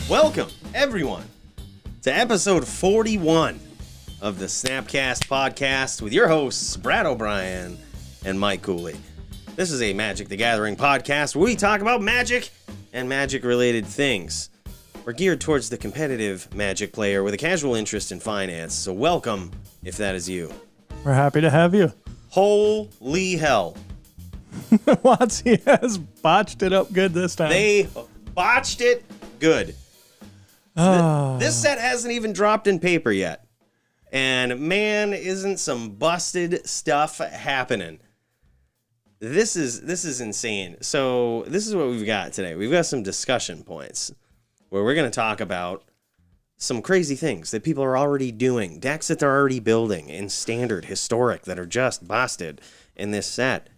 Welcome, everyone, to episode 41 of the Snapcast podcast with your hosts, Brad O'Brien and Mike Cooley. This is a Magic the Gathering podcast where we talk about magic and magic-related things. We're geared towards the competitive Magic player with a casual interest in finance, so welcome if that is you. We're happy to have you. Holy hell. WOTC has botched it up good this time. They botched it good. This set hasn't even dropped in paper yet. And man, isn't some busted stuff happening. This is insane. So this is what we've got today. We've got some discussion points where we're going to talk about some crazy things that people are already doing, decks that they're already building in standard, historic, that are just busted. And this set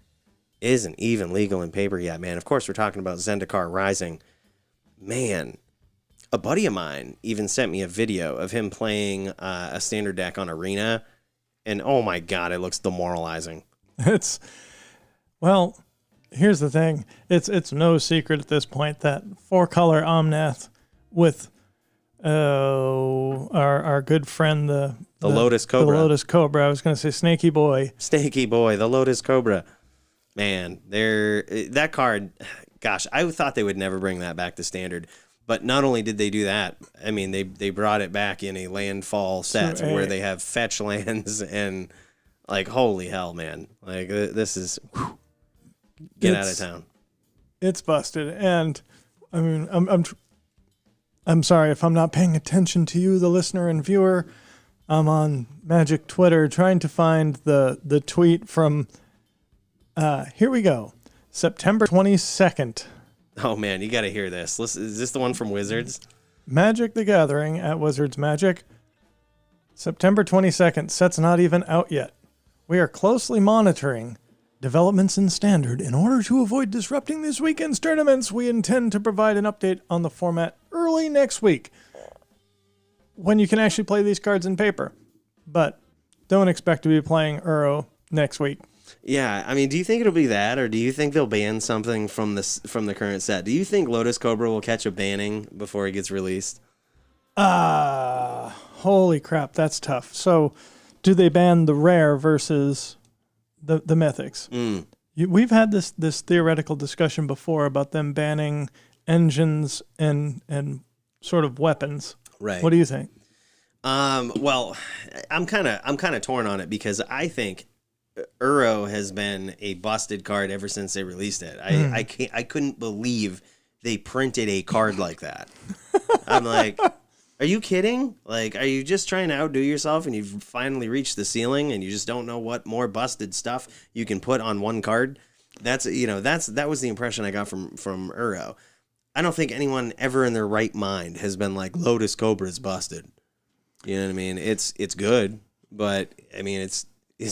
isn't even legal in paper yet, man. Of course, we're talking about Zendikar Rising. Man, a buddy of mine even sent me a video of him playing a standard deck on Arena, and oh my god, it looks demoralizing. Well, here's the thing. It's no secret at this point that 4-color Omnath with our good friend the Lotus Cobra. The Lotus Cobra. I was going to say Snaky Boy. Snaky Boy, the Lotus Cobra. Man, that card, gosh, I thought they would never bring that back to standard. But not only did they do that, I mean, they brought it back in a landfall set where they have fetch lands and, like, holy hell, man. Like, this is, get out of town. It's busted. And, I mean, I'm sorry if I'm not paying attention to you, the listener and viewer. I'm on Magic Twitter trying to find the tweet from, here we go, September 22nd. Oh, man, you got to hear this. Listen, is this the one from Wizards? Magic the Gathering at Wizards Magic. September 22nd. Set's not even out yet. We are closely monitoring developments in Standard. In order to avoid disrupting this weekend's tournaments, we intend to provide an update on the format early next week, when you can actually play these cards in paper. But don't expect to be playing Uro next week. Yeah, I mean, do you think it'll be that, or do you think they'll ban something from the current set? Do you think Lotus Cobra will catch a banning before it gets released? Holy crap, that's tough. So, do they ban the rare versus the mythics? We've had this theoretical discussion before about them banning engines and sort of weapons. Right. What do you think? Well, I'm kind of torn on it because I think Uro has been a busted card ever since they released it. I couldn't believe they printed a card like that. I'm like, are you kidding? Like, are you just trying to outdo yourself and you've finally reached the ceiling and you just don't know what more busted stuff you can put on one card? That was the impression I got from Uro. I don't think anyone ever in their right mind has been like, Lotus Cobra is busted. You know what I mean? It's good, but I mean, it's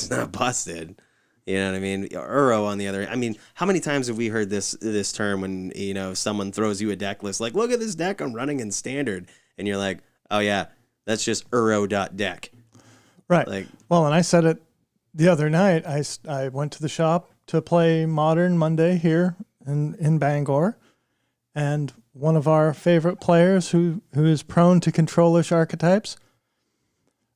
not busted. You know what I mean? Uro on the other, I mean, how many times have we heard this term when, you know, someone throws you a deck list, like, look at this deck I'm running in standard. And you're like, oh yeah, that's just Uro.deck. Right. Like, well, and I said it the other night. I went to the shop to play Modern Monday here in Bangor. And one of our favorite players who is prone to controlish archetypes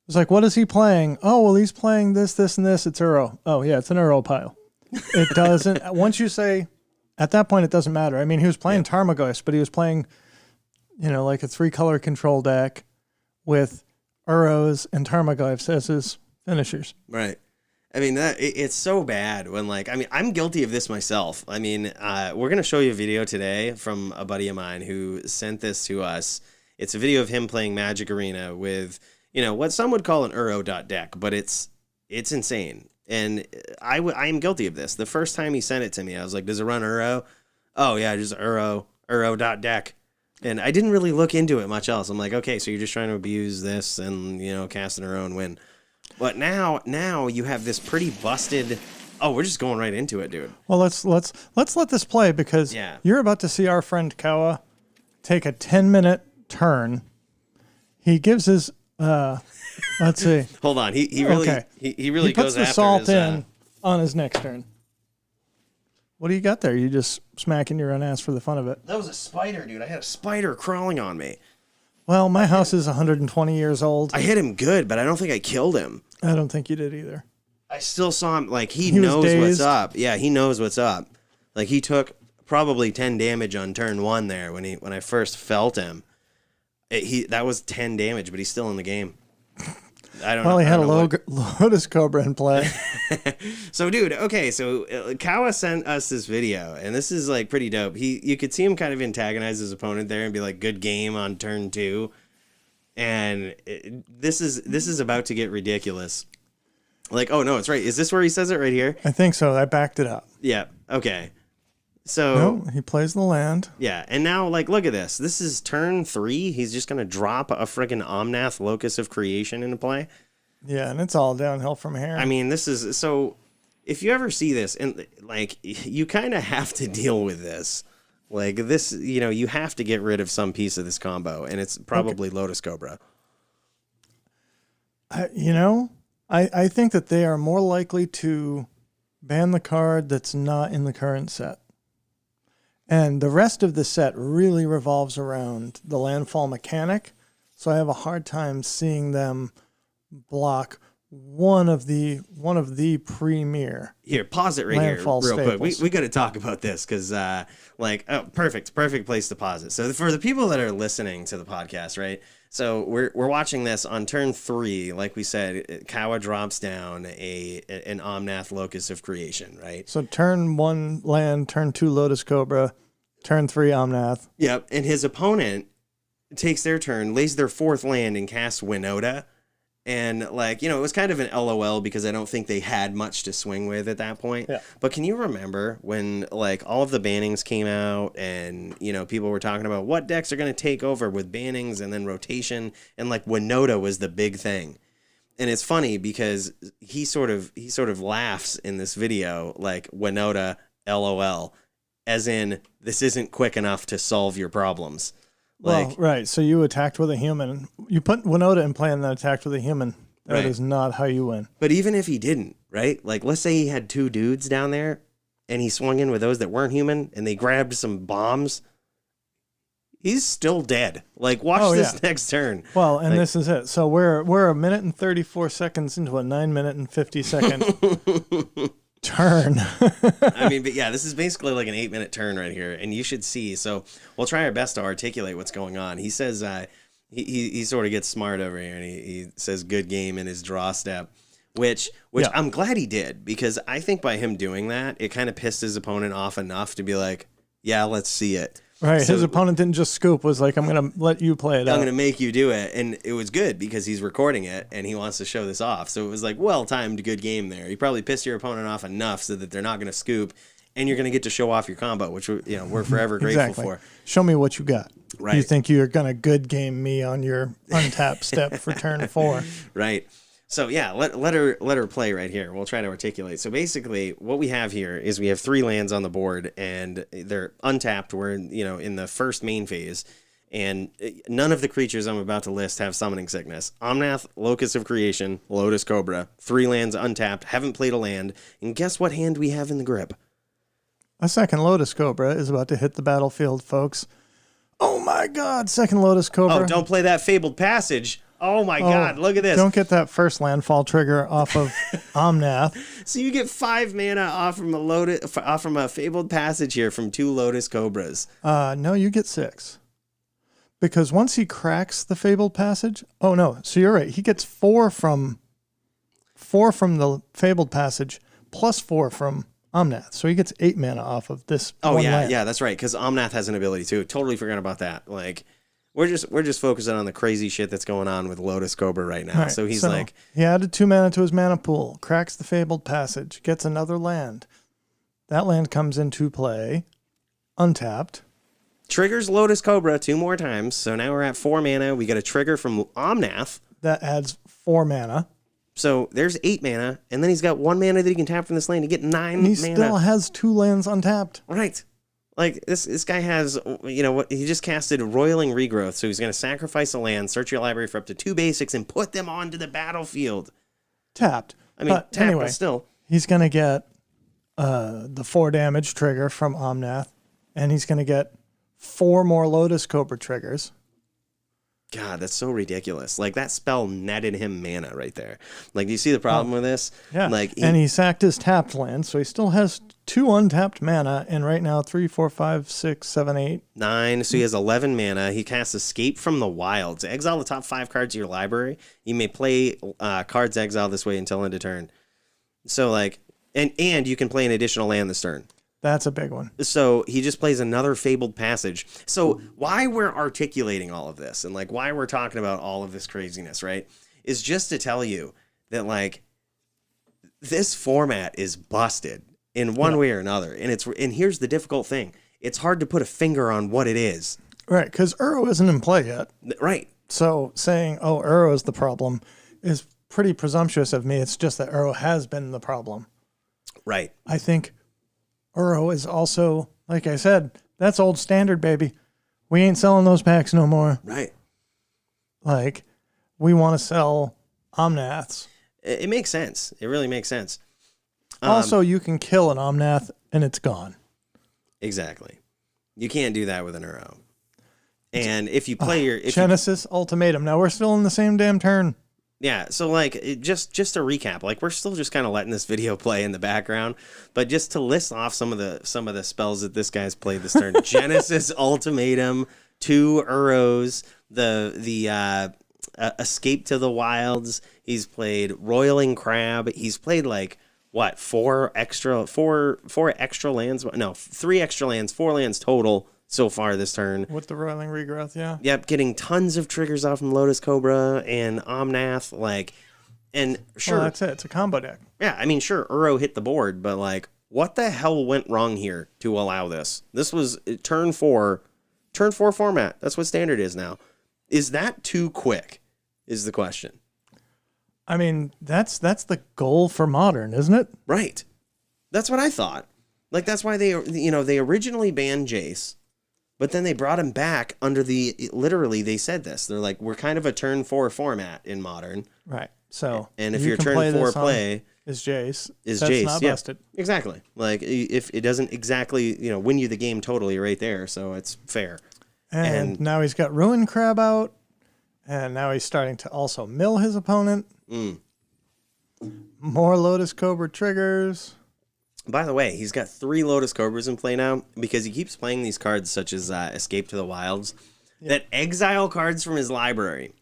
was like, what is he playing? Oh, well, he's playing this, and this. It's Uro. Oh, yeah, it's an Uro pile. It doesn't, once you say, at that point, it doesn't matter. I mean, he was playing Tarmogoyf, but he was playing, you know, like a 3-color control deck with Uros and Tarmogoyfs as his finishers. Right. I mean, it's so bad when, like, I mean, I'm guilty of this myself. I mean, we're going to show you a video today from a buddy of mine who sent this to us. It's a video of him playing Magic Arena with, you know, what some would call an Uro.deck, but it's insane. And I am guilty of this. The first time he sent it to me, I was like, does it run Uro? Oh, yeah, just Uro.deck. And I didn't really look into it much else. I'm like, okay, so you're just trying to abuse this and, you know, cast an Uro and win. But now you have this pretty busted. Oh, we're just going right into it, dude. Well, let's let this play because you're about to see our friend Kawa take a 10-minute turn. He gives his let's see. Hold on. He really he puts goes the after salt his, in on his next turn. What do you got there? You just smacking your own ass for the fun of it. That was a spider, dude. I had a spider crawling on me. Well, my house is 120 years old. I hit him good, but I don't think I killed him. I don't think you did either. I still saw him, like, he was knows what's dazed. up. Yeah, he knows what's up. Like, he took probably 10 damage on turn 1 there when I first felt him. That was 10 damage, but he's still in the game. I don't know. Well, he had a Lotus Cobra in play. So, dude, okay, so Kawa sent us this video, and this is, like, pretty dope. You could see him kind of antagonize his opponent there and be like, good game on turn 2. And this is about to get ridiculous. Like, oh, no, it's right. Is this where he says it right here? I think so. I backed it up. Yeah, okay. So no, he plays the land. Yeah, and now, like, look at this. This is turn 3. He's just going to drop a freaking Omnath Locus of Creation into play. Yeah, and it's all downhill from here. I mean, this is... So, if you ever see this, and, like, you kind of have to deal with this. Like, this, you know, you have to get rid of some piece of this combo, and it's probably Lotus Cobra. I think that they are more likely to ban the card that's not in the current set. And the rest of the set really revolves around the landfall mechanic. So I have a hard time seeing them block one of the premier. Here, pause it right landfall here real staples. quick. We got to talk about this because, perfect place to pause it. So for the people that are listening to the podcast, right? So we're watching this on turn 3. Like we said, Kawa drops down an Omnath Locus of Creation, right? So turn 1 land, turn 2 Lotus Cobra, turn 3 Omnath. Yep, and his opponent takes their turn, lays their 4th land, and casts Winota. And, like, you know, it was kind of an LOL because I don't think they had much to swing with at that point. Yeah. But can you remember when, like, all of the bannings came out and, you know, people were talking about what decks are going to take over with bannings and then rotation, and, like, Winota was the big thing. And it's funny because he sort of laughs in this video, like, Winota, LOL, as in, this isn't quick enough to solve your problems. Like, Well, right. So you attacked with a human. You put Winota in play and then attacked with a human. That Right. is not how you win. But even if he didn't, right? Like, let's say he had 2 dudes down there and he swung in with those that weren't human and they grabbed some bombs. He's still dead. Like, watch this next turn. Well, and Like- this is it. So we're a minute and 34 seconds into a 9-minute and 50-second turn. I mean, but yeah, this is basically like an 8-minute turn right here. And you should see. So we'll try our best to articulate what's going on. He says, he sort of gets smart over here and he says good game in his draw step, which Yeah. I'm glad he did, because I think by him doing that, it kind of pissed his opponent off enough to be like, yeah, let's see it. Right. So- His opponent didn't just scoop, was like, I'm going to let you play it I'm out. going to make you do it. And it was good because he's recording it and he wants to show this off. So it was like, well-timed, good game there. You probably pissed your opponent off enough so that they're not going to scoop and you're going to get to show off your combo, which, you know, we're forever grateful Exactly. for. Show me what you got. Right. You think you're going to good game me on your untap step for turn 4. Right. So yeah, let her play right here. We'll try to articulate. So basically, what we have here is we have 3 lands on the board, and they're untapped. We're in the first main phase, and none of the creatures I'm about to list have summoning sickness. Omnath, Locus of Creation, Lotus Cobra, 3 lands untapped. Haven't played a land, and guess what hand we have in the grip? A second Lotus Cobra is about to hit the battlefield, folks. Oh my God, second Lotus Cobra. Oh, don't play that Fabled Passage. Oh my God, look at this. Don't get that first landfall trigger off of Omnath. So you get 5 mana off from a Fabled Passage here from 2 Lotus Cobras. No, you get 6. Because once he cracks the Fabled Passage, oh no, so you're right. He gets 4 from the Fabled Passage plus 4 from Omnath. So he gets 8 mana off of this. Oh one yeah, land. yeah, that's right. Because Omnath has an ability too. Totally forgot about that. Like, we're just focusing on the crazy shit that's going on with Lotus Cobra right now. Right, So he's like, he added 2 mana to his mana pool, cracks the Fabled Passage, gets another land. That land comes into play, untapped. triggers Lotus Cobra 2 more times. So now we're at 4 mana. We get a trigger from Omnath. That adds 4 mana. So there's 8 mana, and then he's got 1 mana that he can tap from this land to get 9 And he mana. still has 2 lands untapped. Right. Like, this guy has, what he just casted Roiling Regrowth, so he's going to sacrifice a land, search your library for up to 2 basics, and put them onto the battlefield. Tapped. I mean, But tap, anyway, but still. he's going to get the 4 damage trigger from Omnath, and he's going to get 4 more Lotus Cobra triggers. God, that's so ridiculous. Like, that spell netted him mana right there. Like, do you see the problem with this? Yeah. Like, and he sacked his tapped land, so he still has 2 untapped mana, and right now 3, 4, 5, 6, 7, 8. 9, so he has 11 mana. He casts Escape from the Wilds. Exile the top 5 cards of your library. You may play cards exiled this way until end of turn. So, like, and you can play an additional land this turn. That's a big one. So he just plays another Fabled Passage. So why we're articulating all of this and like why we're talking about all of this craziness, right, is just to tell you that like this format is busted in one way or another. And here's the difficult thing. It's hard to put a finger on what it is. Right, because Uro isn't in play yet. Right. So saying, oh, Uro is the problem is pretty presumptuous of me. It's just that Uro has been the problem. Right. I think Uro is also, like I said, that's old standard, baby. We ain't selling those packs no more. Right. Like, we want to sell Omnaths. It makes sense. It really makes sense. Also, you can kill an Omnath and it's gone. Exactly. You can't do that with an Uro. And if you play your... Genesis Ultimatum. Now, we're still in the same damn turn. Yeah, so like just to recap, like we're still just kind of letting this video play in the background, but just to list off some of the spells that this guy's played this turn: Genesis Ultimatum, 2 Uros, the Escape to the Wilds. He's played Roiling Crab. He's played like what 4 extra lands? No, 3 extra lands, 4 lands total so far this turn. With the Roiling Regrowth, yeah. Yep, getting tons of triggers off from Lotus Cobra and Omnath, like, and sure. Well, that's it. It's a combo deck. Yeah, I mean, sure, Uro hit the board, but like, what the hell went wrong here to allow this? This was turn 4 format. That's what standard is now. Is that too quick? Is the question. I mean, that's the goal for Modern, isn't it? Right. That's what I thought. Like, that's why they originally banned Jace. But then they brought him back under literally they said this. They're like, we're kind of a turn 4 format in Modern. Right. So, and if your turn 4 play is Jace, that's Jace, not busted. Exactly. Like if it doesn't exactly, win you the game totally right there. So it's fair. And now he's got Ruin Crab out. And now he's starting to also mill his opponent. More Lotus Cobra triggers. By the way, he's got 3 Lotus Cobras in play now because he keeps playing these cards such as Escape to the Wilds that exile cards from his library,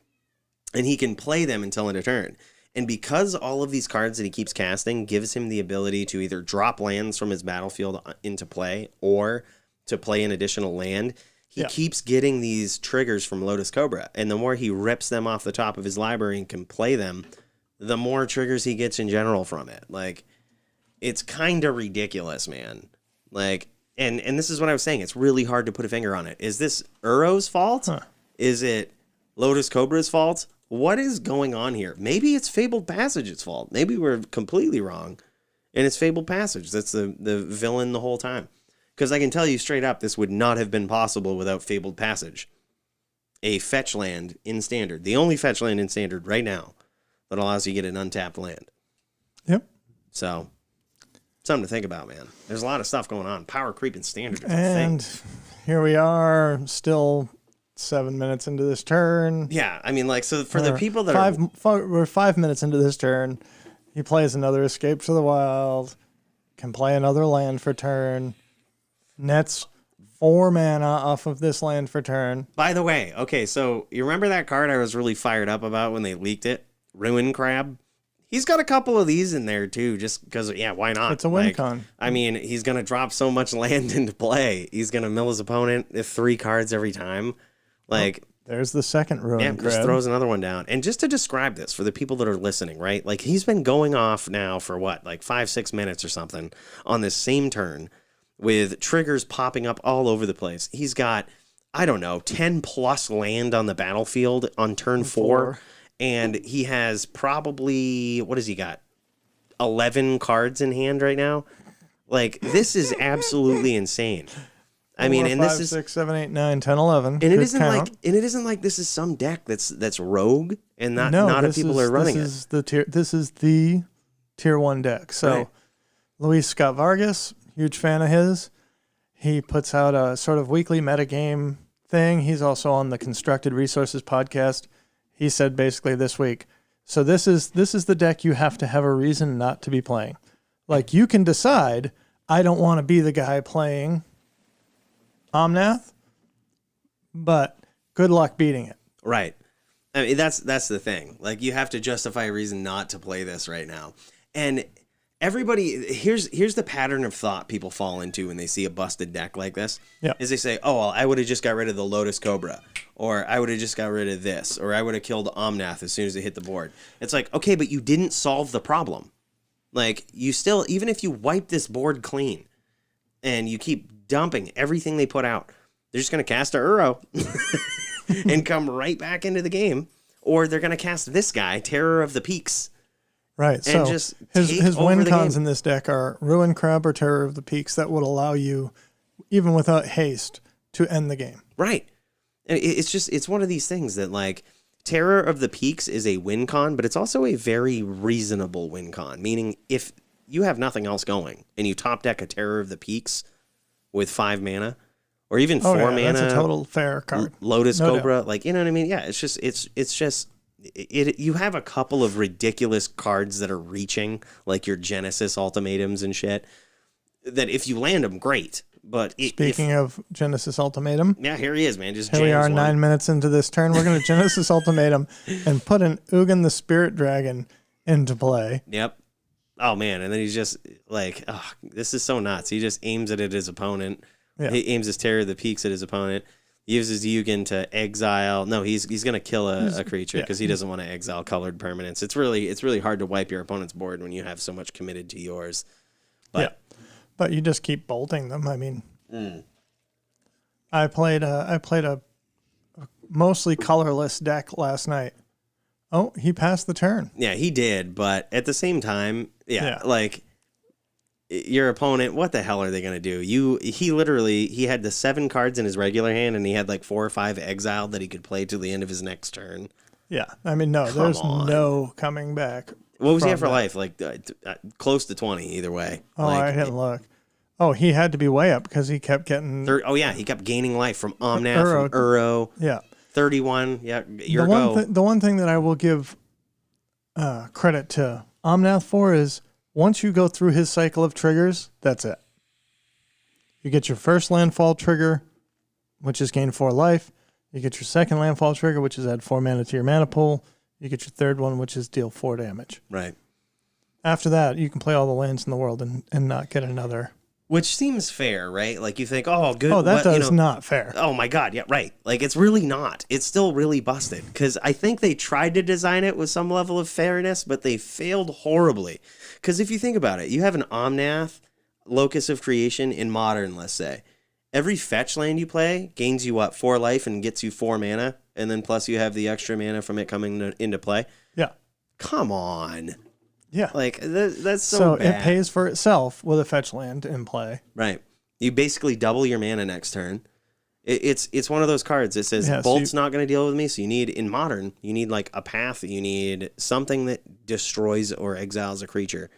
and he can play them until end of turn. And because all of these cards that he keeps casting gives him the ability to either drop lands from his battlefield into play or to play an additional land, he keeps getting these triggers from Lotus Cobra. And the more he rips them off the top of his library and can play them, the more triggers he gets in general from it. Like, it's kind of ridiculous, man. Like, and this is what I was saying. It's really hard to put a finger on it. Is this Uro's fault? Huh. Is it Lotus Cobra's fault? What is going on here? Maybe it's Fabled Passage's fault. Maybe we're completely wrong, and it's Fabled Passage that's the villain the whole time. Because I can tell you straight up, this would not have been possible without Fabled Passage. A fetch land in Standard. The only fetch land in Standard right now that allows you to get an untapped land. Yep. So... something to think about, man. There's a lot of stuff going on. Power creep in Standard is and a thing. Here we are, still 7 minutes into this turn. Yeah, I mean, like, so for the people that we're 5 minutes into this turn. He plays another Escape to the Wild, can play another land for turn, nets 4 mana off of this land for turn. By the way, okay, so you remember that card I was really fired up about when they leaked it? Ruin Crab? He's got a couple of these in there, too, just because, why not? It's a win con. I mean, he's going to drop so much land into play. He's going to mill his opponent 3 cards every time. Like, there's the second Ruin Crab. Just throws another one down. And just to describe this for the people that are listening, right? Like, he's been going off now for what, like 5-6 minutes or something on this same turn with triggers popping up all over the place. He's got, I don't know, 10 plus land on the battlefield on turn 4. And he has probably, what has he got? 11 cards in hand right now. Like, this is absolutely insane. I mean, and 5, this is 6, 7, 8, 9, 10, 11. And it isn't like this is some deck that's rogue and not a people are running it. This is the tier 1 deck. So, right. Luis Scott Vargas, huge fan of his. He puts out a sort of weekly metagame thing. He's also on the Constructed Resources podcast. He said basically this week, so this is the deck you have to have a reason not to be playing. Like, you can decide, I don't want to be the guy playing Omnath, but good luck beating it. Right. I mean, that's the thing. Like, you have to justify a reason not to play this right now. And everybody, here's the pattern of thought people fall into when they see a busted deck like this. Yeah. Is they say, oh, well, I would have just got rid of the Lotus Cobra, or I would have just got rid of this, or I would have killed Omnath as soon as it hit the board. It's like, okay, but you didn't solve the problem. Like, you still, even if you wipe this board clean and you keep dumping everything they put out, they're just going to cast a Uro and come right back into the game. Or they're going to cast this guy, Terror of the Peaks. Right. And So just his over win the cons game. in this deck are Ruin Crab or Terror of the Peaks that would allow you, even without haste, to end the game. Right. And it's one of these things that, like, Terror of the Peaks is a win con, but it's also a very reasonable win con. Meaning, if you have nothing else going and you top deck a Terror of the Peaks with 5 mana, or even 4 mana, that's a total fair card. Lotus No Cobra, doubt. like, you know what I mean? Yeah, it's just you have a couple of ridiculous cards that are reaching, like your Genesis ultimatums and shit, that if you land them, great. But Speaking of Genesis Ultimatum, yeah, here he is, man. Just here we are jams one. 9 minutes into this turn. We're going to Genesis Ultimatum and put an Ugin the Spirit Dragon into play. Yep. Oh, man. And then he's just like, oh, this is so nuts. He just aims it at his opponent. Yeah. He aims his Terror of the Peaks at his opponent. Uses Ugin to exile. No, he's going to kill a creature because he doesn't want to exile colored permanents. It's really hard to wipe your opponent's board when you have so much committed to yours. But But you just keep bolting them. I mean, I played a mostly colorless deck last night. Oh, he passed the turn. yeah, he did. But at the same time, Yeah. like, your opponent, what the hell are they going to do? He had the 7 cards in his regular hand, and he had like 4 or 5 exiled that he could play to the end of his next turn. Yeah, I mean, no, there's no coming back. What was he from at for that. life? Like close to 20 either way. Oh, like, I didn't look. Oh, he had to be way up because he kept getting. Oh yeah, he kept gaining life from Omnath, Uro. from Uro. Yeah. 31. Yeah, your the go. the one thing that I will give credit to Omnath for is once you go through his cycle of triggers, that's it. You get your first landfall trigger, which is gain 4 life. You get your second landfall trigger, which is add 4 mana to your mana pool. You get your third one, which is deal 4 damage. Right. After that, you can play all the lands in the world and not get another. Which seems fair, right? Like you think, oh, good. Oh, that well, does not fair. Oh my God, yeah, right. Like it's really not. It's still really busted because I think they tried to design it with some level of fairness, but they failed horribly. Because if you think about it, you have an Omnath, Locus of Creation in Modern, let's say. Every fetch land you play gains you, 4 life and gets you 4 mana, and then plus you have the extra mana from it coming into play. Yeah. Come on. Yeah. Like, that's so bad. It pays for itself with a fetch land in play. Right. You basically double your mana next turn. It's one of those cards that says, Yeah, so Bolt's not going to deal with me, so you need, in Modern, you need like a path, you need something that destroys or exiles a creature.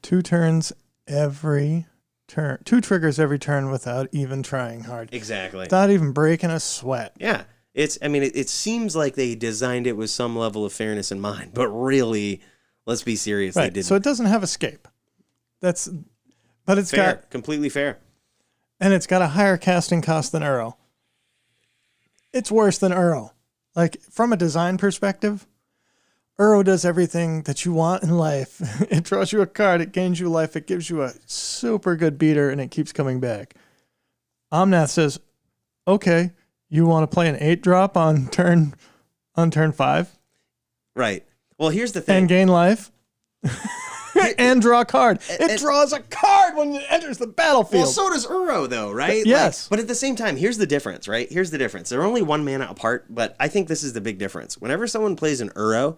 2 turns every turn. 2 triggers every turn without even trying hard. Exactly. Without even breaking a sweat. Yeah. It seems like they designed it with some level of fairness in mind, but really, let's be serious, they Right. didn't. So it doesn't have escape. But it's Fair. got, Completely fair. and it's got a higher casting cost than Uro. It's worse than Uro. Like, from a design perspective, Uro does everything that you want in life. It draws you a card, it gains you life, it gives you a super good beater, and it keeps coming back. Omnath says, okay, you want to play an 8-drop on turn 5 Right. Well, here's the thing. and gain life? And draw a card. It draws a card when it enters the battlefield. Well, so does Uro, though, right? Yes. But at the same time, here's the difference, right? Here's the difference. They're only 1 mana apart, but I think this is the big difference. Whenever someone plays an Uro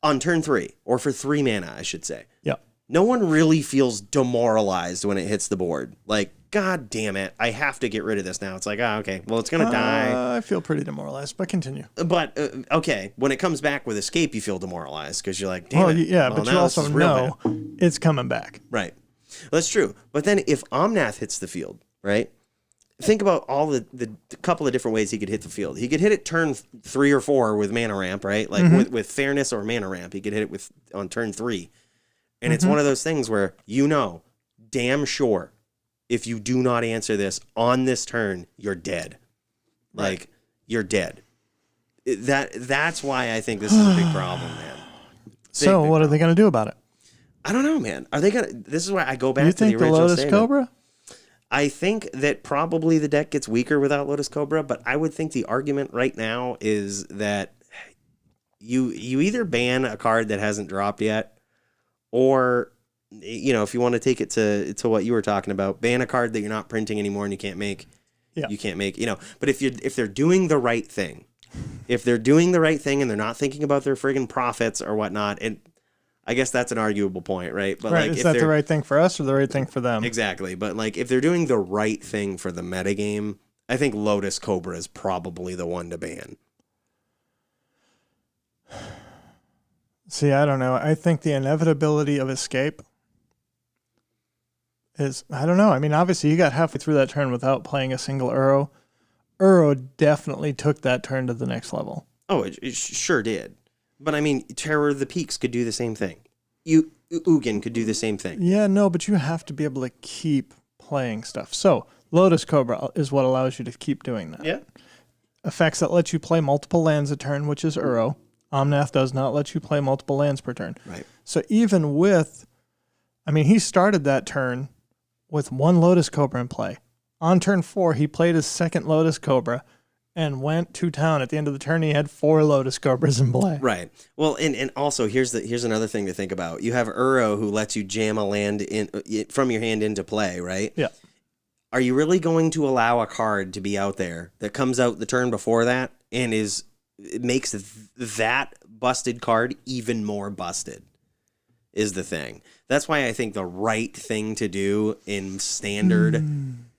on turn 3, or for 3 mana, I should say, Yeah. no one really feels demoralized when it hits the board. Like, God damn it, I have to get rid of this now. It's like, okay, well, it's going to die. I feel pretty demoralized, but continue. But, okay, when it comes back with escape, you feel demoralized because you're like, damn Well, it. yeah, Well, but you now this also is real know bad. it's coming back. Right. That's true. But then if Omnath hits the field, right? think about all the couple of different ways he could hit the field. He could hit it turn 3 or 4 with mana ramp, right? Like with fairness or mana ramp, he could hit it on turn 3. And it's one of those things where damn sure, if you do not answer this on this turn, you're dead. Like you're dead. That's why I think this is a big problem, man. So what are they going to do about it? I don't know, man. Are they gonna? This is why I go back to the You think original the Lotus statement. Cobra? I think that probably the deck gets weaker without Lotus Cobra, but I would think the argument right now is that you either ban a card that hasn't dropped yet, or if you want to take it to what you were talking about, ban a card that you're not printing anymore and you can't make. Yeah. You can't make. But if they're doing the right thing, and they're not thinking about their friggin' profits or whatnot, and I guess that's an arguable point, right? But right. Is that the right thing for us or the right thing for them? Exactly. But like if they're doing the right thing for the metagame, I think Lotus Cobra is probably the one to ban. See, I don't know. I think the inevitability of escape is, I don't know. I mean, obviously you got halfway through that turn without playing a single Uro. Uro definitely took that turn to the next level. Oh, it sure did. But I mean, Terror of the Peaks could do the same thing. Ugin could do the same thing. Yeah, no, but you have to be able to keep playing stuff. So Lotus Cobra is what allows you to keep doing that. Yeah. Effects that let you play multiple lands a turn, which is Uro. Omnath does not let you play multiple lands per turn. Right. So even with, he started that turn with 1 Lotus Cobra in play. On turn 4, he played his second Lotus Cobra and went to town. At the end of the turn, he had 4 Lotus Cobras in play. Right. Well, and also here's another thing to think about. You have Uro who lets you jam a land from your hand into play, right? Yeah. Are you really going to allow a card to be out there that comes out the turn before that and it makes that busted card even more busted? Is the thing. That's why I think the right thing to do in standard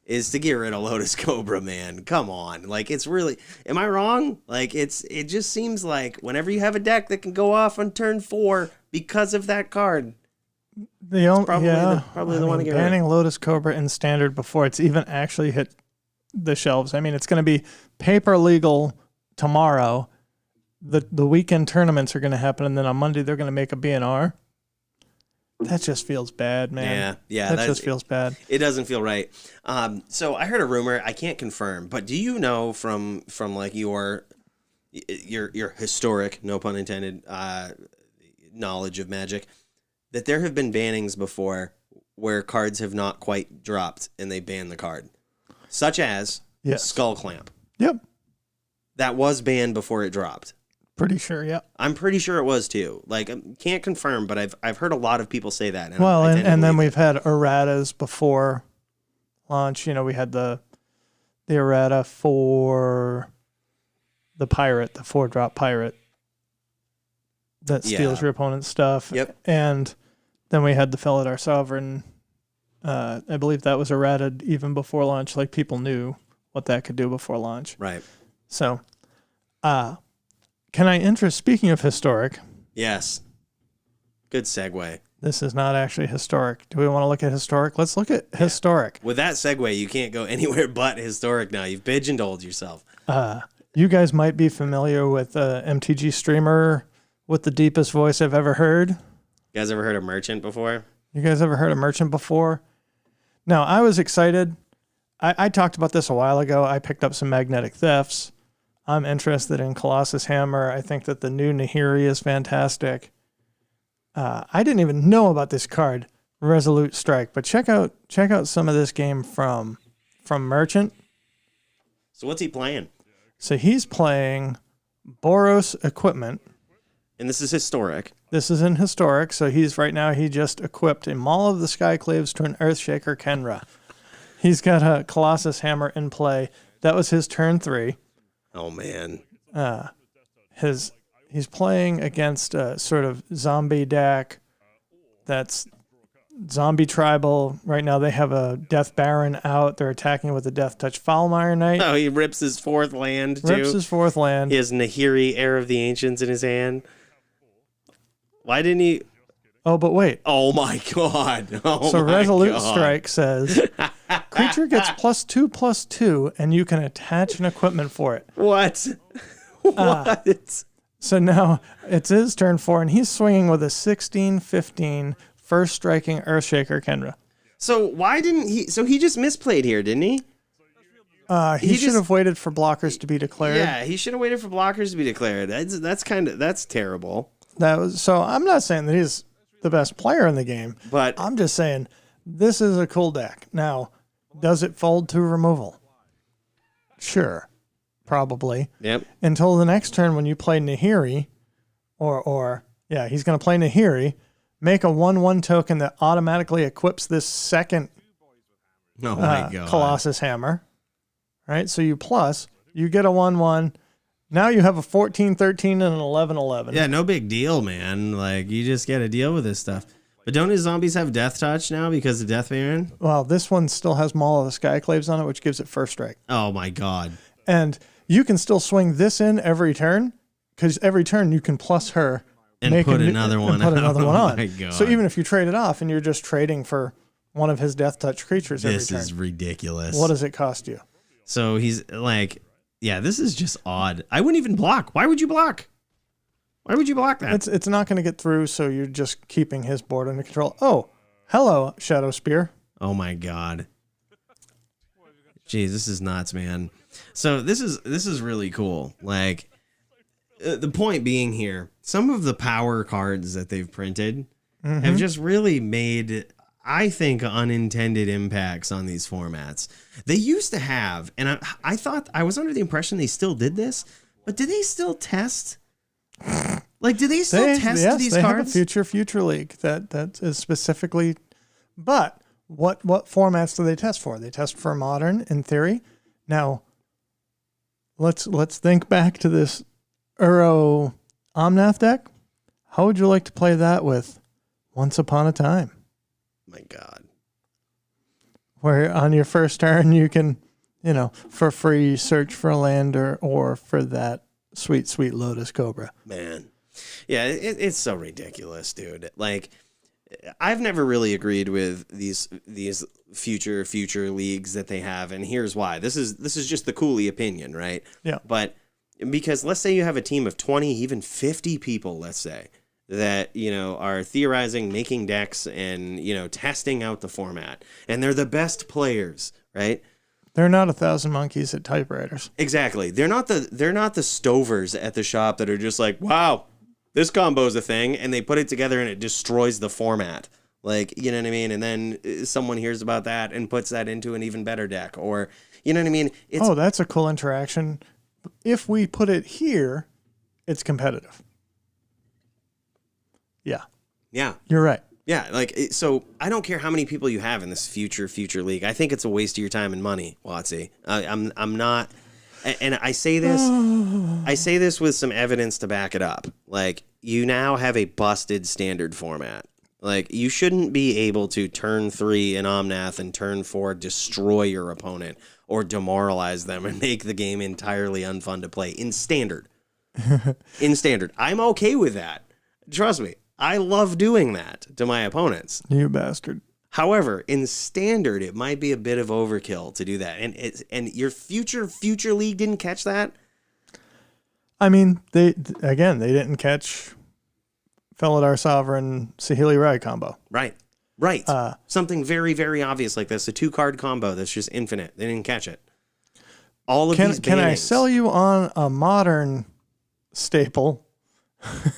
is to get rid of Lotus Cobra, man. Come on. Like, it's really... Am I wrong? Like, it just seems like whenever you have a deck that can go off on turn 4 because of that card, probably the one to get rid of. Banning Lotus Cobra in standard before it's even actually hit the shelves. It's going to be paper legal tomorrow. The weekend tournaments are going to happen, and then on Monday they're going to make a BNR. That just feels bad, man. Yeah. That just feels bad. It doesn't feel right. So I heard a rumor. I can't confirm, but do you know from like your historic, no pun intended, knowledge of Magic, that there have been bannings before where cards have not quite dropped and they ban the card, such as Skull Clamp. Yep. That was banned before it dropped. Pretty sure, yeah. I'm pretty sure it was too. Like, can't confirm, but I've heard a lot of people say that. And then we've had erratas before launch. We had the errata for the pirate, the 4-drop pirate that steals your opponent's stuff. Yep. And then we had the Felidar Sovereign. I believe that was errated even before launch. Like, people knew what that could do before launch. Right. So, can I interest, speaking of historic? Yes. Good segue. This is not actually historic. Do we want to look at historic? Let's look at historic. With that segue, you can't go anywhere but historic now. You've pigeonholed yourself. You guys might be familiar with MTG streamer with the deepest voice I've ever heard. You guys ever heard of Merchant before? You guys ever heard of Merchant before? Now, I was excited. I talked about this a while ago. I picked up some Magnetic Thefts. I'm interested in Colossus Hammer. I think that the new Nahiri is fantastic. I didn't even know about this card, Resolute Strike, but check out some of this game from Merchant. So what's he playing? So he's playing Boros Equipment. And this is historic. This is in historic. So he just equipped a Maul of the Skyclaves to an Earthshaker Kenra. He's got a Colossus Hammer in play. That was his turn 3. Oh, man. He's playing against a sort of zombie deck that's zombie tribal. Right now they have a Death Baron out. They're attacking with a Death Touch Foulmire Knight. Oh, he rips his 4th land, too. Rips his 4th land. He has Nahiri, Heir of the Ancients, in his hand. Why didn't he... Oh, but wait. Oh, my God. So Resolute Strike says, Creature gets +2/+2, and you can attach an equipment for it. What? What? So now it's his turn 4, and he's swinging with a 16/15 first striking Earthshaker Kendra. So why didn't he? So he just misplayed here, didn't he? He should have waited for blockers to be declared. Yeah, he should have waited for blockers to be declared. That's terrible. So I'm not saying that he's the best player in the game, But I'm just saying this is a cool deck. Now, does it fold to removal? Sure, probably. yep. Until the next turn when you play Nahiri, he's going to play Nahiri, make a 1/1 token that automatically equips this second Oh my god. Colossus Hammer. Right? So you get a 1/1. Now you have a 14/13 and an 11/11. Yeah, no big deal, man. Like, you just got to deal with this stuff. But don't his zombies have Death Touch now because of Death Baron? Well, this one still has Maul of the Skyclaves on it, which gives it first strike. Oh my god. And you can still swing this in every turn, because every turn you can plus her And put another one on. Oh my god. So even if you trade it off and you're just trading for one of his Death Touch creatures every This turn, is ridiculous. what does it cost you? So he's like, yeah, this is just odd. I wouldn't even block. Why would you block? Why would you block that? It's not going to get through, so you're just keeping his board under control. Oh, hello, Shadow Spear. Oh my god. Jeez, this is nuts, man. So this is really cool. Like, the point being here, some of the power cards that they've printed have just really made, I think, unintended impacts on these formats. They used to have, and I thought, I was under the impression they still did this, but do they still test? Like, do they still test yes, these they cards? have a future league that is specifically, but what formats do they test for? They test for Modern, in theory. Now, let's think back to this Uro Omnath deck. How would you like to play that with Once Upon a Time? My god. Where on your first turn you can, for free search for a land or for that sweet, sweet Lotus Cobra. Man. Yeah, it's so ridiculous, dude. Like, I've never really agreed with these future leagues that they have, and here's why. This is just the Cooley opinion, right? Yeah. But because let's say you have a team of 20, even 50 people, let's say, that, are theorizing, making decks, and, testing out the format, and they're the best players, right? They're not 1,000 monkeys at typewriters. Exactly. They're not the stovers at the shop that are just like, wow, this combo's a thing, and they put it together and it destroys the format. Like, you know what I mean? And then someone hears about that and puts that into an even better deck, or, you know what I mean? That's a cool interaction. If we put it here, it's competitive. Yeah. Yeah. You're right. Yeah, like, so I don't care how many people you have in this future league. I think it's a waste of your time and money, WOTC. I'm not, and I say this with some evidence to back it up. Like, you now have a busted standard format. Like, you shouldn't be able to turn 3 in Omnath and turn 4 destroy your opponent or demoralize them and make the game entirely unfun to play in standard. In standard. I'm okay with that. Trust me. I love doing that to my opponents. You bastard. However, in standard, it might be a bit of overkill to do that. And your future league didn't catch that? I mean, they didn't catch Felidar Sovereign Sahili Rai combo. Right. Something very, very obvious like this. A 2-card combo that's just infinite. They didn't catch it. All of these bannings. Can I sell you on a modern staple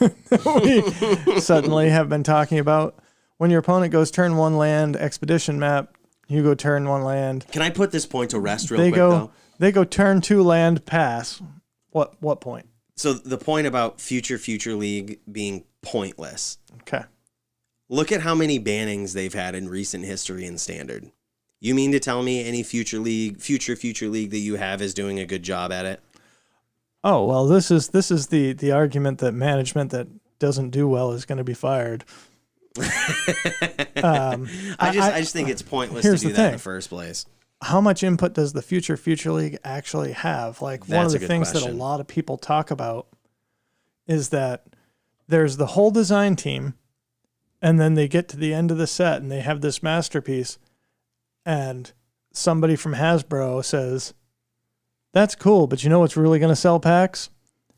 that we suddenly have been talking about? When your opponent goes turn 1 land, expedition map, you go turn 1 land. Can I put this point to rest real quick, though? They go turn 2 land, pass. What point? So the point about future league being pointless. Okay. Look at how many bannings they've had in recent history in standard. You mean to tell me any future league that you have is doing a good job at it? Oh, well, this is the argument that management that doesn't do well is going to be fired. I just think it's pointless to do that in the first place. How much input does the future league actually have? Like, one of the things that a lot of people talk about is that there's the whole design team, and then they get to the end of the set and they have this masterpiece, and somebody from Hasbro says, that's cool, but you know what's really going to sell packs?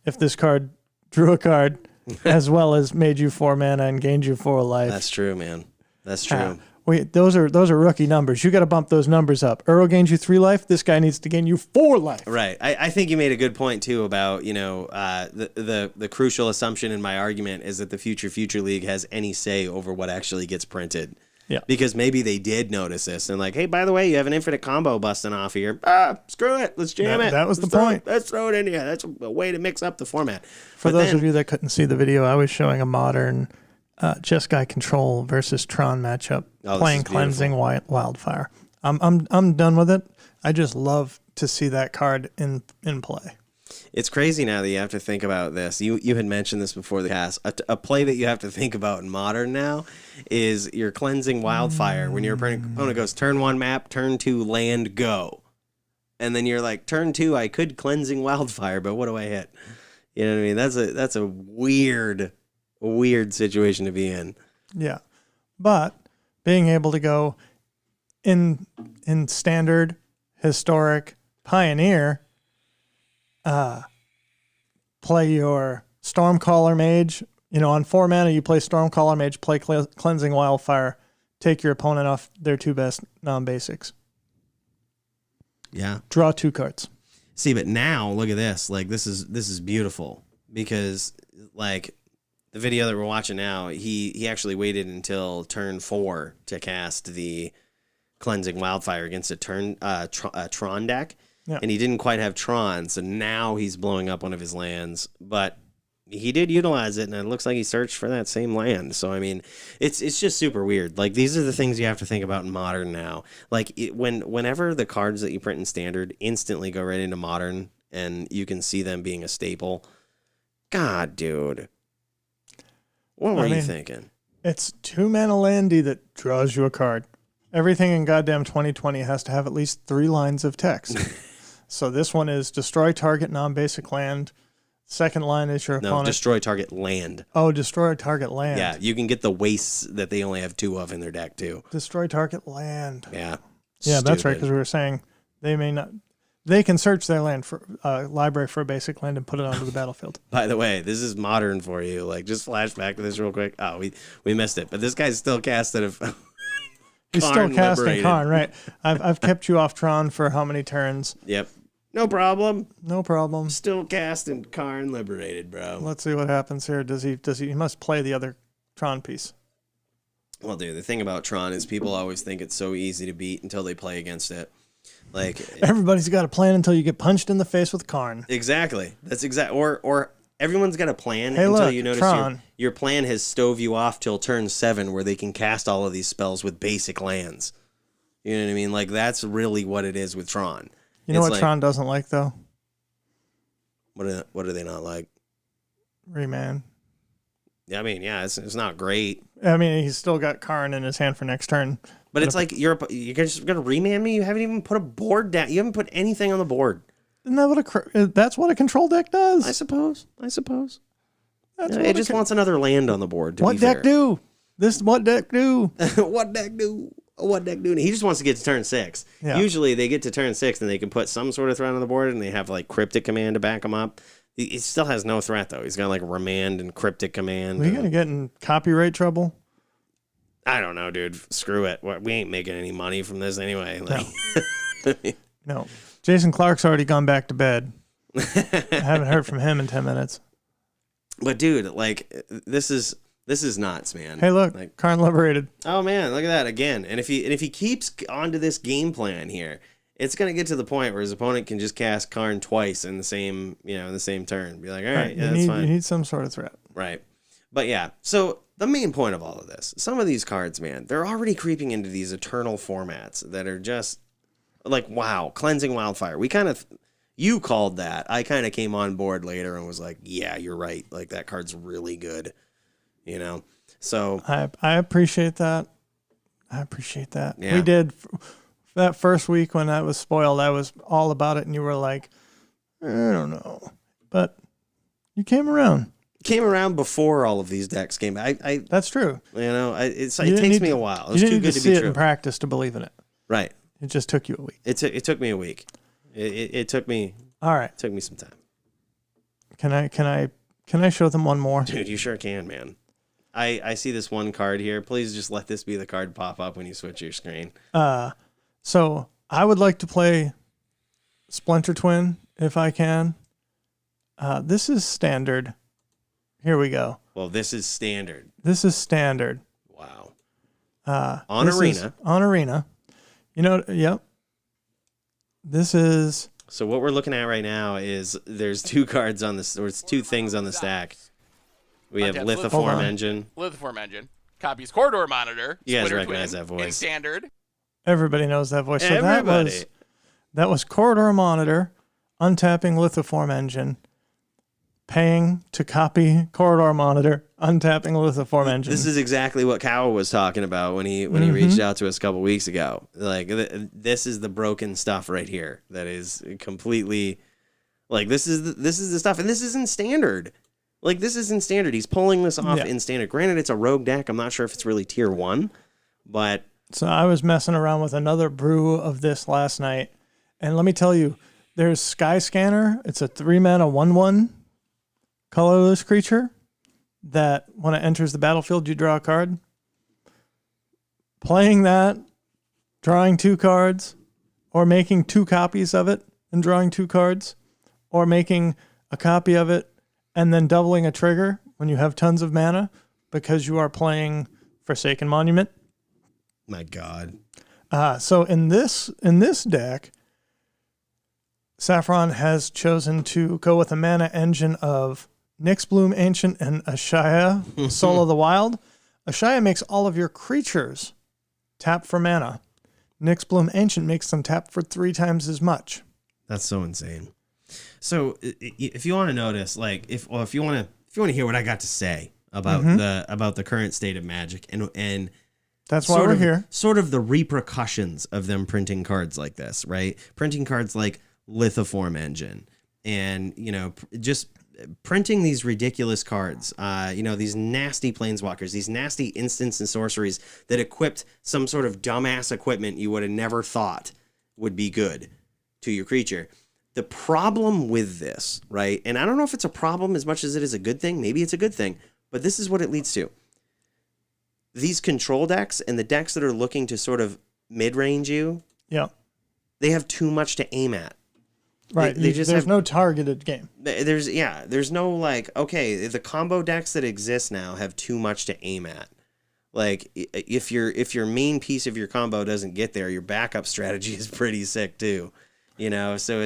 If this card drew a card as well as made you 4 mana and gained you 4 life. That's true, man. That's true. Wait, those are rookie numbers. You got to bump those numbers up. Uro gains you 3 life. This guy needs to gain you 4 life. Right. I think you made a good point too about the crucial assumption in my argument is that the Future League has any say over what actually gets printed. Yeah. Because maybe they did notice this and like, hey, by the way, you have an infinite combo busting off here. Screw it. Let's jam it. That was the point. Let's throw it in here. That's a way to mix up the format. For those of you that couldn't see the video, I was showing a modern Jeskai Control versus Tron matchup playing Cleansing Wildfire. I'm done with it. I just love to see that card in play. It's crazy now that you have to think about this. You had mentioned this before the cast. A play that you have to think about in Modern now is your Cleansing Wildfire. When your opponent goes turn 1 map, turn 2 land, go. And then you're like, turn 2, I could Cleansing Wildfire, but what do I hit? You know what I mean? That's a weird situation to be in. Yeah. But being able to go in standard, historic, pioneer, play your Stormcaller Mage. On 4 mana, you play Stormcaller Mage, play Cleansing Wildfire, take your opponent off their 2 best non-basics. Yeah. Draw 2 cards. See, but now look at this. Like this is beautiful because like the video that we're watching now, he actually waited until turn 4 to cast the Cleansing Wildfire against a Tron deck. Yeah. And he didn't quite have Tron, so now he's blowing up one of his lands. But he did utilize it, and it looks like he searched for that same land. So, I mean, it's just super weird. Like, these are the things you have to think about in Modern now. Like, whenever the cards that you print in Standard instantly go right into Modern, and you can see them being a staple. God, dude. What were you thinking? It's 2 mana landy that draws you a card. Everything in goddamn 2020 has to have at least 3 lines of text. So this one is destroy target non-basic land. Second line is your opponent. No, destroy target land. Oh, destroy target land. Yeah, you can get the wastes that they only have 2 of in their deck, too. Destroy target land. Yeah. Yeah, that's right, because we were saying they may not... They can search their land for library for a basic land and put it onto the battlefield. By the way, this is Modern for you. Like, just flash back to this real quick. Oh, we missed it. But this guy's still casted a... He's still casting Karn, right? I've kept you off Tron for how many turns? Yep. No problem. No problem. Still casting Karn Liberated, bro. Let's see what happens here. Does he must play the other Tron piece. Well, dude, the thing about Tron is people always think it's so easy to beat until they play against it. Like everybody's got a plan until you get punched in the face with Karn. Exactly. That's or everyone's got a plan until you notice your plan has stove you off till turn 7 where they can cast all of these spells with basic lands. You know what I mean? Like, that's really what it is with Tron. You know what Tron doesn't like, though? What do they not like? Remand. Yeah, I mean, yeah, it's not great. I mean, he's still got Karn in his hand for next turn. But it's like, you're just going to remand me? You haven't even put a board down. You haven't put anything on the board. Isn't that that's what a control deck does? I suppose. It just wants another land on the board. What deck do? What deck do? What deck do? What deck do? He just wants to get to turn 6. Yeah. Usually they get to turn 6 and they can put some sort of threat on the board and they have like Cryptic Command to back him up. He still has no threat though. He's got like Remand and Cryptic Command. Are you gonna get in copyright trouble? I don't know, dude. Screw it. We ain't making any money from this anyway. Like, no. Jason Clark's already gone back to bed. I haven't heard from him in 10 minutes. But dude, like this is nuts, man. Hey, look, like, Karn Liberated. Oh man, look at that again. And if he keeps onto this game plan here, it's gonna get to the point where his opponent can just cast Karn twice in the same turn. Be like, all right, yeah, that's fine. You need some sort of threat, right? But yeah, so the main point of all of this, some of these cards, man, they're already creeping into these eternal formats that are just like, wow, Cleansing Wildfire. You called that. I kind of came on board later and was like, yeah, you're right. Like, that card's really good, you know? So I appreciate that. Yeah. We did that first week when that was spoiled. I was all about it, and you were like, I don't know. But you came around. Came around before all of these decks came. That's true. You know, it takes me a while. It's too good to to see be it true. in practice to believe in it. Right. It just took you a week. It took me a week. It took me. All right. It took me some time. Can I show them one more? Dude, you sure can, man. I see this one card here. Please just let this be the card pop up when you switch your screen. So I would like to play Splinter Twin if I can. This is standard. Here we go. Well, this is standard. This is standard. Wow. On Arena. You know, yep. This is... So what we're looking at right now is there's two cards on this, or it's two things on the stack. We have Lithiform Engine. Lithiform Engine. Copies Corridor Monitor. You guys Splinter recognize Twin, that voice. In Standard. Everybody knows that voice. So Everybody. that was Corridor Monitor, untapping Lithiform Engine, paying to copy Corridor Monitor, untapping Lithiform Engine. This is exactly what Cow was talking about when he reached out to us a couple weeks ago. Like this is the broken stuff right here that is completely like this is the stuff, and this is in Standard. Like this is in Standard. He's pulling this off in Standard. Granted, it's a rogue deck. I'm not sure if it's really tier 1, but so I was messing around with another brew of this last night, and let me tell you, there's Sky Scanner. It's a 3-mana 1/1 colorless creature that when it enters the battlefield, you draw a card. Playing that, drawing 2 cards, or making 2 copies of it and drawing 2 cards, or making a copy of it and then doubling a trigger when you have tons of mana because you are playing Forsaken Monument. my God. So in this deck, Saffron has chosen to go with a mana engine of Nyxbloom Ancient and Ashaya, Soul of the Wild. Ashaya makes all of your creatures tap for mana. Nyxbloom Ancient makes them tap for 3 times as much. That's so insane. So if you want to notice, like if you want to hear what I got to say about the current state of Magic and that's why we're here. Sort of the repercussions of them printing cards like this, right? Printing cards like Lithiform Engine, and just printing these ridiculous cards. These nasty planeswalkers, these nasty instants and sorceries that equipped some sort of dumbass equipment you would have never thought would be good to your creature. The problem with this, right? And I don't know if it's a problem as much as it is a good thing. Maybe it's a good thing, but this is what it leads to. These control decks and the decks that are looking to sort of mid-range you, they have too much to aim at. Right. There's no targeted game. There's no like, okay, the combo decks that exist now have too much to aim at. Like if your main piece of your combo doesn't get there, your backup strategy is pretty sick too. So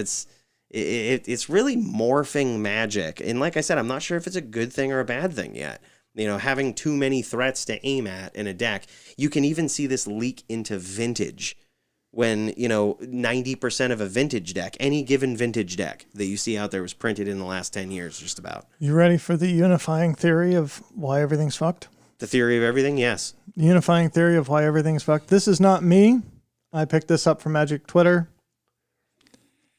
it's really morphing Magic. And like I said, I'm not sure if it's a good thing or a bad thing yet. Having too many threats to aim at in a deck. You can even see this leak into Vintage when, 90% of a Vintage deck, any given Vintage deck that you see out there was printed in the last 10 years, just about. You ready for the unifying theory of why everything's fucked? The theory of everything? Yes. The unifying theory of why everything's fucked. This is not me. I picked this up from Magic Twitter.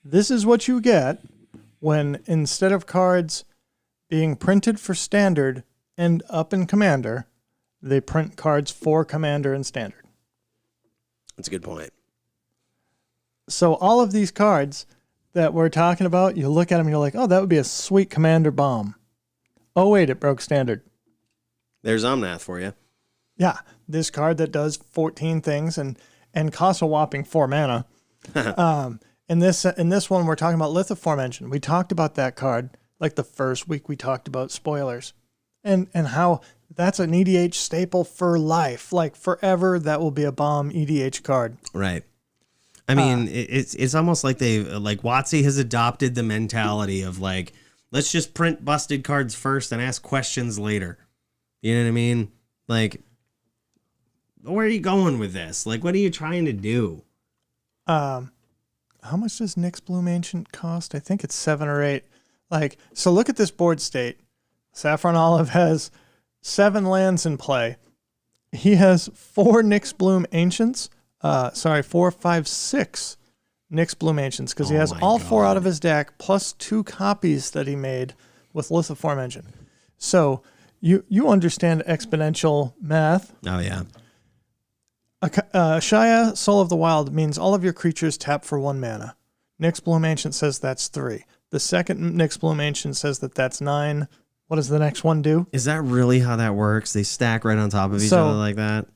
This is what you get when instead of cards being printed for Standard and up in Commander, they print cards for Commander and Standard. That's a good point. So all of these cards that we're talking about, you look at them and you're like, oh, that would be a sweet Commander bomb. Oh, wait, it broke Standard. There's Omnath for you. Yeah, this card that does 14 things and costs a whopping 4 mana. In this one, we're talking about Lithiform Engine. We talked about that card like the first week we talked about spoilers. And how that's an EDH staple for life. Like forever, that will be a bomb EDH card. Right. I mean, it's almost like WOTC has adopted the mentality of like, let's just print busted cards first and ask questions later. You know what I mean? Like, where are you going with this? Like, what are you trying to do? How much does Nyxbloom Ancient cost? I think it's 7 or 8. So look at this board state. Saffron Olive has 7 lands in play. He has 4 Nyxbloom Ancients. 4, 5, 6 Nyxbloom Ancients because he has all 4 out of his deck plus 2 copies that he made with Lithiform Engine. So you understand exponential math. Oh, yeah. Shia, Soul of the Wild, means all of your creatures tap for 1 mana. Nyx Bloom Ancient says that's 3. The second Nyx Bloom Ancient says that that's 9. What does the next one do? Is that really how that works? They stack right on top of each other like that?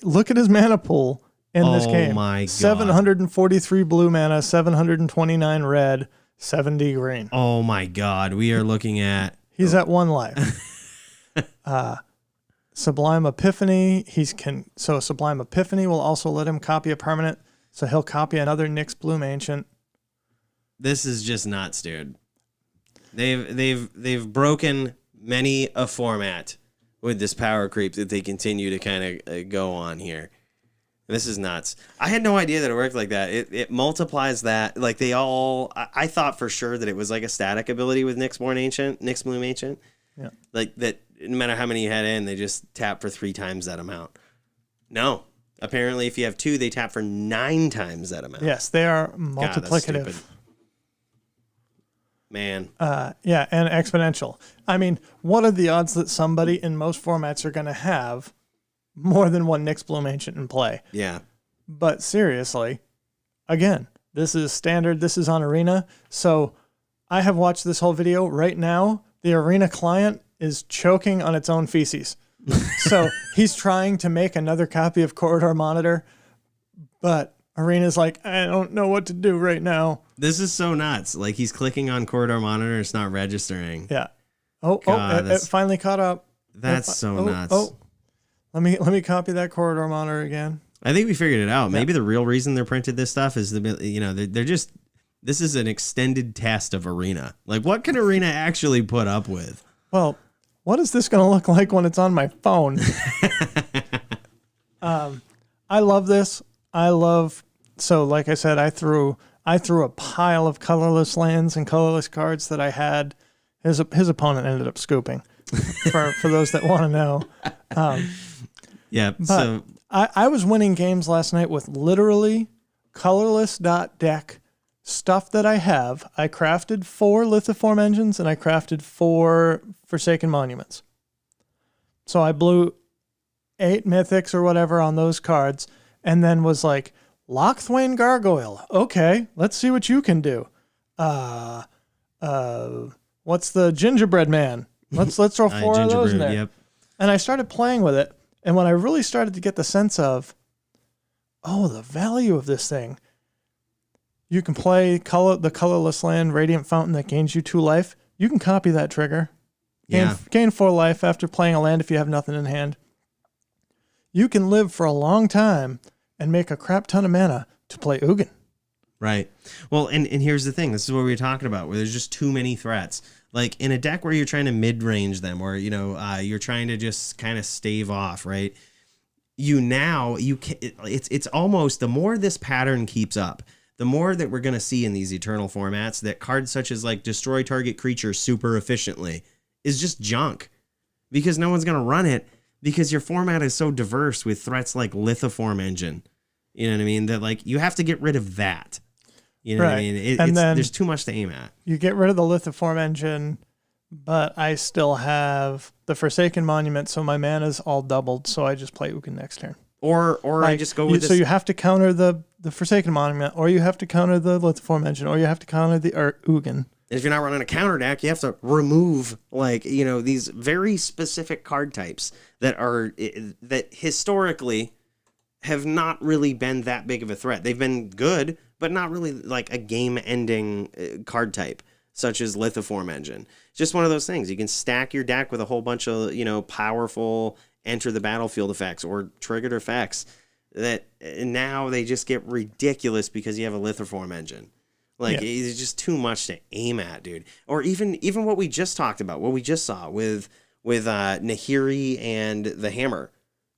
Look at his mana pool in this game. Oh my God. 743 blue mana, 729 red, 70 green. Oh my God. We are looking at... He's at 1 life. Sublime Epiphany. So Sublime Epiphany will also let him copy a permanent. So he'll copy another Nyx Bloom Ancient. This is just nuts, dude. They've broken many a format with this power creep that they continue to kind of go on here. This is nuts. I had no idea that it worked like that. It multiplies that. Like I thought for sure that it was like a static ability with Nyx Bloom Ancient. Yeah. Like that no matter how many you had in, they just tap for 3 times that amount. No. Apparently if you have 2, they tap for 9 times that amount. Yes, they are multiplicative. God, man. Yeah, and exponential. I mean, what are the odds that somebody in most formats are going to have more than 1 Nyx Bloom Ancient in play? Yeah. But seriously, again, this is standard. This is on Arena. So I have watched this whole video. Right now, the Arena client is choking on its own feces. So he's trying to make another copy of Corridor Monitor, but Arena's like, I don't know what to do right now. This is so nuts. Like he's clicking on Corridor Monitor, it's not registering. Yeah. It finally caught up. That's nuts. Let me copy that Corridor Monitor again. I think we figured it out. Yeah. Maybe the real reason they're printed this stuff is they're just, this is an extended test of Arena. Like what can Arena actually put up with? Well, what is this going to look like when it's on my phone? I love this. So like I said, I threw a pile of colorless lands and colorless cards that I had. His opponent ended up scooping. for those that want to know. Yeah. But so I was winning games last night with literally colorless.deck stuff that I have. I crafted 4 Lithiform Engines and I crafted 4 Forsaken Monuments. So I blew 8 mythics or whatever on those cards and then was like, Lochthwain Gargoyle. Okay, let's see what you can do. What's the Gingerbread Man? Let's throw 4 of those in there. Yep. And I started playing with it. And when I really started to get the sense of, the value of this thing, you can play the colorless land, Radiant Fountain, that gains you 2 life. You can copy that trigger. Gain 4 life after playing a land if you have nothing in hand. You can live for a long time and make a crap ton of mana to play Ugin. Right. Well, and here's the thing. This is what we were talking about, where there's just too many threats. Like in a deck where you're trying to mid-range them, or you're trying to just kind of stave off, right? It's almost, the more this pattern keeps up, the more that we're going to see in these Eternal formats that cards such as like destroy target creature super efficiently is just junk, because no one's going to run it, because your format is so diverse with threats like Lithiform Engine. You know what I mean? That like you have to get rid of that. You know what I mean? There's too much to aim at. You get rid of the Lithiform Engine, but I still have the Forsaken Monument, so my mana's all doubled, so I just play Ugin next turn. Or I just go with this. So you have to counter the Forsaken Monument, or you have to counter the Lithiform Engine, or you have to counter the Ugin. If you're not running a counter deck, you have to remove these very specific card types that historically have not really been that big of a threat. They've been good, but not really like a game-ending card type, such as Lithiform Engine. It's just one of those things. You can stack your deck with a whole bunch of, powerful enter the battlefield effects or triggered effects that now they just get ridiculous because you have a Lithiform Engine. It's just too much to aim at, dude. Or even what we just talked about, what we just saw with Nahiri and the Hammer.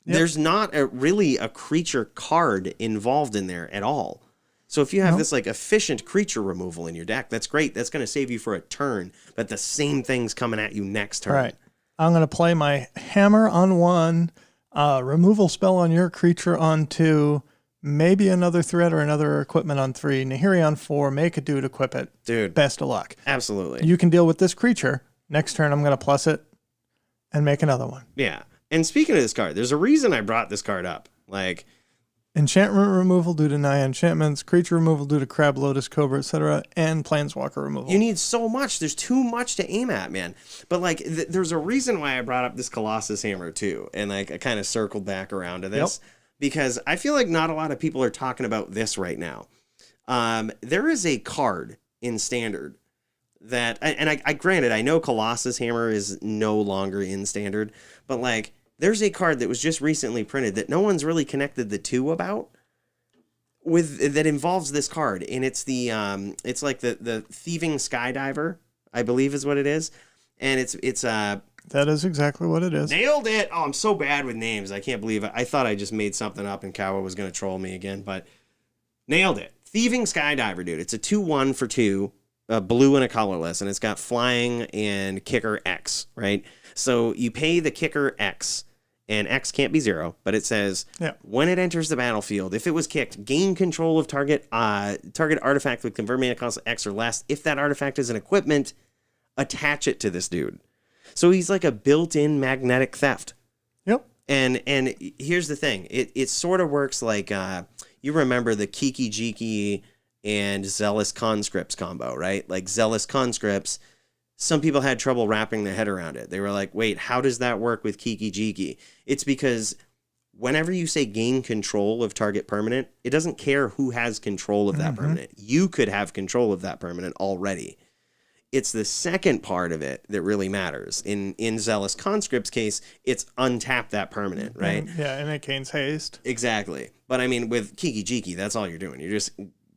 Yep. There's not really a creature card involved in there at all. So if you have this like efficient creature removal in your deck, that's great. That's going to save you for a turn, but the same thing's coming at you next turn. Right. I'm going to play my Hammer on 1, removal spell on your creature on 2, maybe another threat or another equipment on 3, Nahiri on 4, make a dude, equip it. Dude. Best of luck. Absolutely. You can deal with this creature. Next turn, I'm going to plus it and make another one. Yeah. And speaking of this card, there's a reason I brought this card up. Like, enchantment removal due to Naya enchantments, creature removal due to Crab, Lotus Cobra, etc., and Planeswalker removal. You need so much. There's too much to aim at, man. But like, there's a reason why I brought up this Colossus Hammer too, and like I kind of circled back around to this because I feel like not a lot of people are talking about this right now. There is a card in Standard that, and I granted, I know Colossus Hammer is no longer in Standard, but like, there's a card that was just recently printed that no one's really connected the two about with that involves this card, and it's the it's like the Thieving Skydiver, I believe is what it is, and it's that is exactly what it is. Nailed it. Oh, I'm so bad with names. I can't believe it. I thought I just made something up and Kawa was going to troll me again, but nailed it. Thieving Skydiver, dude. It's a 2/1 for 2, a blue and a colorless, and it's got flying and kicker X, right? So you pay the kicker X, and X can't be 0, but it says, when it enters the battlefield, if it was kicked, gain control of target artifact with convert mana cost X or less. If that artifact is an equipment, attach it to this dude. So he's like a built-in magnetic theft. Yep. And here's the thing. It sort of works like, you remember the Kiki Jiki and Zealous Conscripts combo, right? Like Zealous Conscripts, some people had trouble wrapping their head around it. They were like, wait, how does that work with Kiki Jiki? It's because whenever you say gain control of target permanent, it doesn't care who has control of that permanent. You could have control of that permanent already. It's the second part of it that really matters. In Zealous Conscript's case, it's untap that permanent, right? And it gains haste. Exactly. But I mean, with Kiki Jiki, that's all you're doing. You're just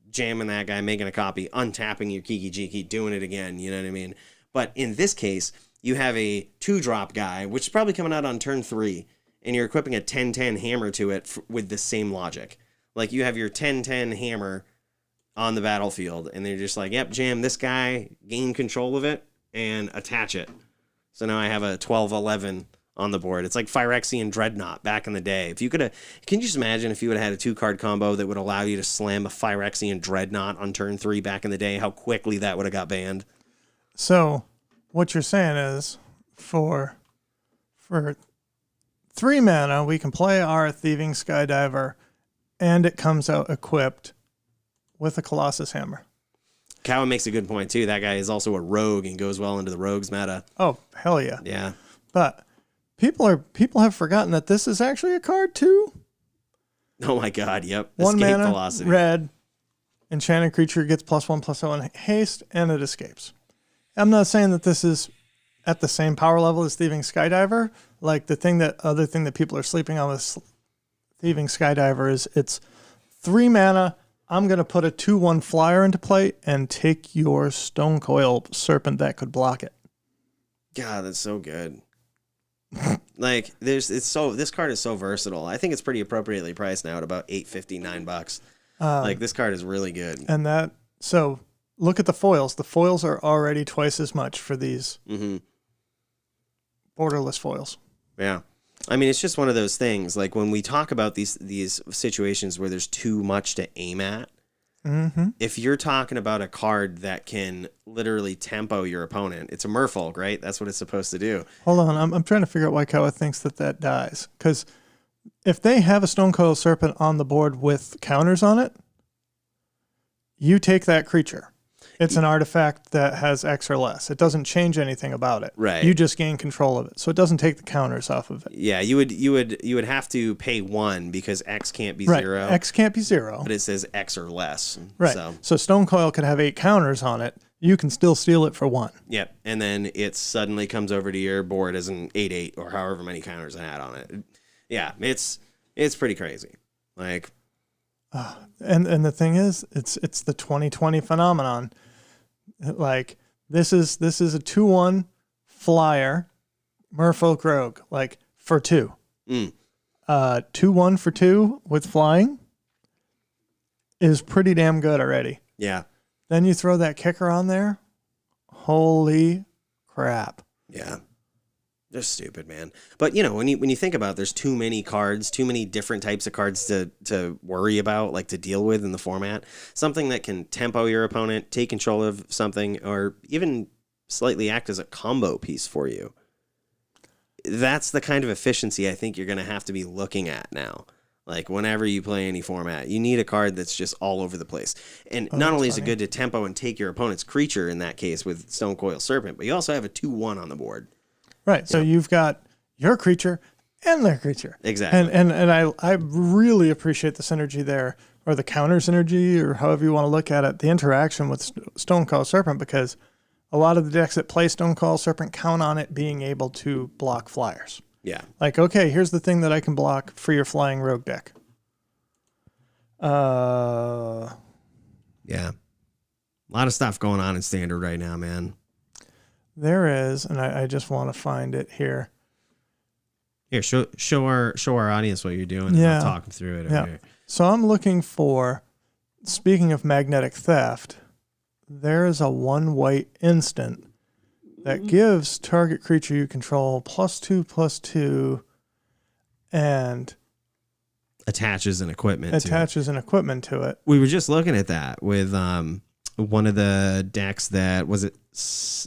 jamming that guy, making a copy, untapping your Kiki Jiki, doing it again, you know what I mean? But in this case, you have a 2-drop guy, which is probably coming out on turn 3, and you're equipping a 10/10 hammer to it with the same logic. Like you have your 10/10 hammer on the battlefield, and they're just like, yep, jam this guy, gain control of it, and attach it. So now I have a 12/11 on the board. It's like Phyrexian Dreadnought back in the day. If you could have, can you just imagine if you would have had a 2-card combo that would allow you to slam a Phyrexian Dreadnought on turn 3 back in the day, how quickly that would have got banned? So, what you're saying is, for 3 mana, we can play our Thieving Skydiver, and it comes out equipped with a Colossus Hammer. Cowan makes a good point, too. That guy is also a rogue and goes well into the rogues meta. Oh, hell yeah. Yeah. But people have forgotten that this is actually a card, too. Oh, my God. Yep. 1 Escape mana, velocity. red, enchanted creature gets +1/+1 haste, and it escapes. I'm not saying that this is at the same power level as Thieving Skydiver. Like the other thing that people are sleeping on with Thieving Skydiver is it's 3 mana. I'm going to put a 2/1 flyer into play and take your Stone Coil Serpent that could block it. God, that's so good. Like this card is so versatile. I think it's pretty appropriately priced now at about $8.50, $9. Like this card is really good. And so look at the foils. The foils are already twice as much for these borderless foils. Yeah. I mean, it's just one of those things. Like when we talk about these situations where there's too much to aim at, if you're talking about a card that can literally tempo your opponent, it's a merfolk, right? That's what it's supposed to do. Hold on. I'm trying to figure out why Kawa thinks that dies. Because if they have a Stone Coil Serpent on the board with counters on it, you take that creature. It's an artifact that has X or less. It doesn't change anything about it. Right. You just gain control of it. So it doesn't take the counters off of it. Yeah, you would have to pay 1 because X can't be Right. 0. X can't be 0. But it says X or less. Right. So Stone Coil could have 8 counters on it. You can still steal it for 1. Yep. And then it suddenly comes over to your board as an 8/8 or however many counters it had on it. Yeah, it's pretty crazy. Like And the thing is, it's the 2020 phenomenon. Like this is a 2/1 flyer, Merfolk Rogue, like for 2. 2/1 for 2 with flying is pretty damn good already. Yeah. Then you throw that kicker on there. Holy crap. Yeah. They're stupid, man. But you know, when you think about it, there's too many cards, too many different types of cards to worry about, like to deal with in the format. Something that can tempo your opponent, take control of something, or even slightly act as a combo piece for you. That's the kind of efficiency I think you're going to have to be looking at now. Like whenever you play any format, you need a card that's just all over the place. And not only is it good to tempo and take your opponent's creature in that case with Stone Coil Serpent, but you also have a 2/1 on the board. Right. So you've got your creature and their creature. Exactly. And I really appreciate the synergy there, or the counter synergy, or however you want to look at it, the interaction with Stone Coil Serpent, because a lot of the decks that play Stone Coil Serpent count on it being able to block flyers. Yeah. Like, okay, here's the thing that I can block for your flying rogue deck. Yeah. A lot of stuff going on in Standard right now, man. There is, and I just want to find it here. Here, show our audience what you're doing, and I'll talk them through it over here. So I'm looking for, speaking of magnetic theft, there is a 1 white instant that gives target creature you control +2/+2 and attaches an equipment to it. We were just looking at that with one of the decks that was it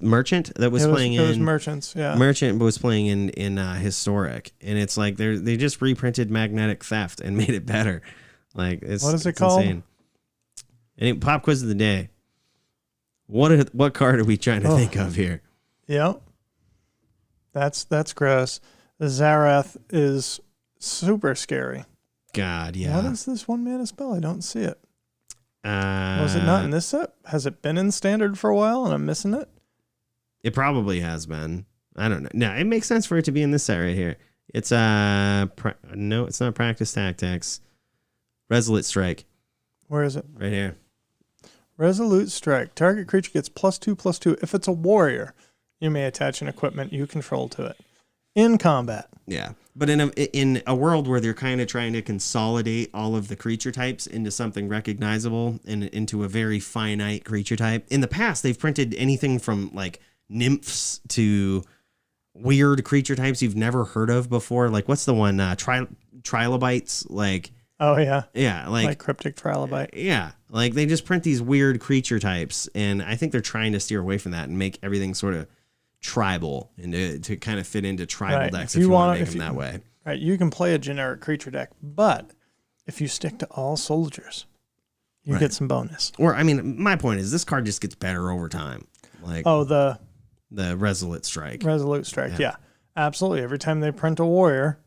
Merchant that was playing in. It was Merchants, yeah. Merchant was playing in Historic, and it's like they just reprinted Magnetic Theft and made it better. Like what is it called? Insane. And pop quiz of the day. What card are we trying to think of here? Yep. That's gross. The Zareth is super scary. God, yeah. What is this 1 mana spell? I don't see it. Was it not in this set? Has it been in Standard for a while and I'm missing it? It probably has been. I don't know. No, it makes sense for it to be in this set right here. It's no, it's not Practice Tactics. Resolute Strike. Where is it? Right here. Resolute Strike. Target creature gets +2/+2. If it's a warrior, you may attach an equipment you control to it in combat. Yeah. But in a world where they're kind of trying to consolidate all of the creature types into something recognizable and into a very finite creature type. In the past, they've printed anything from like nymphs to weird creature types you've never heard of before. Like what's the one? Trilobites. Like, oh yeah. Yeah. Like Cryptic Trilobite. Yeah. Like they just print these weird creature types. And I think they're trying to steer away from that and make everything sort of tribal and to kind of fit into tribal decks if you want to make them that way. Right, you can play a generic creature deck, but if you stick to all soldiers, you get some bonus. Or I mean, my point is this card just gets better over time. Like the Resolute Strike. Resolute Strike, yeah. Absolutely. Every time they print a warrior,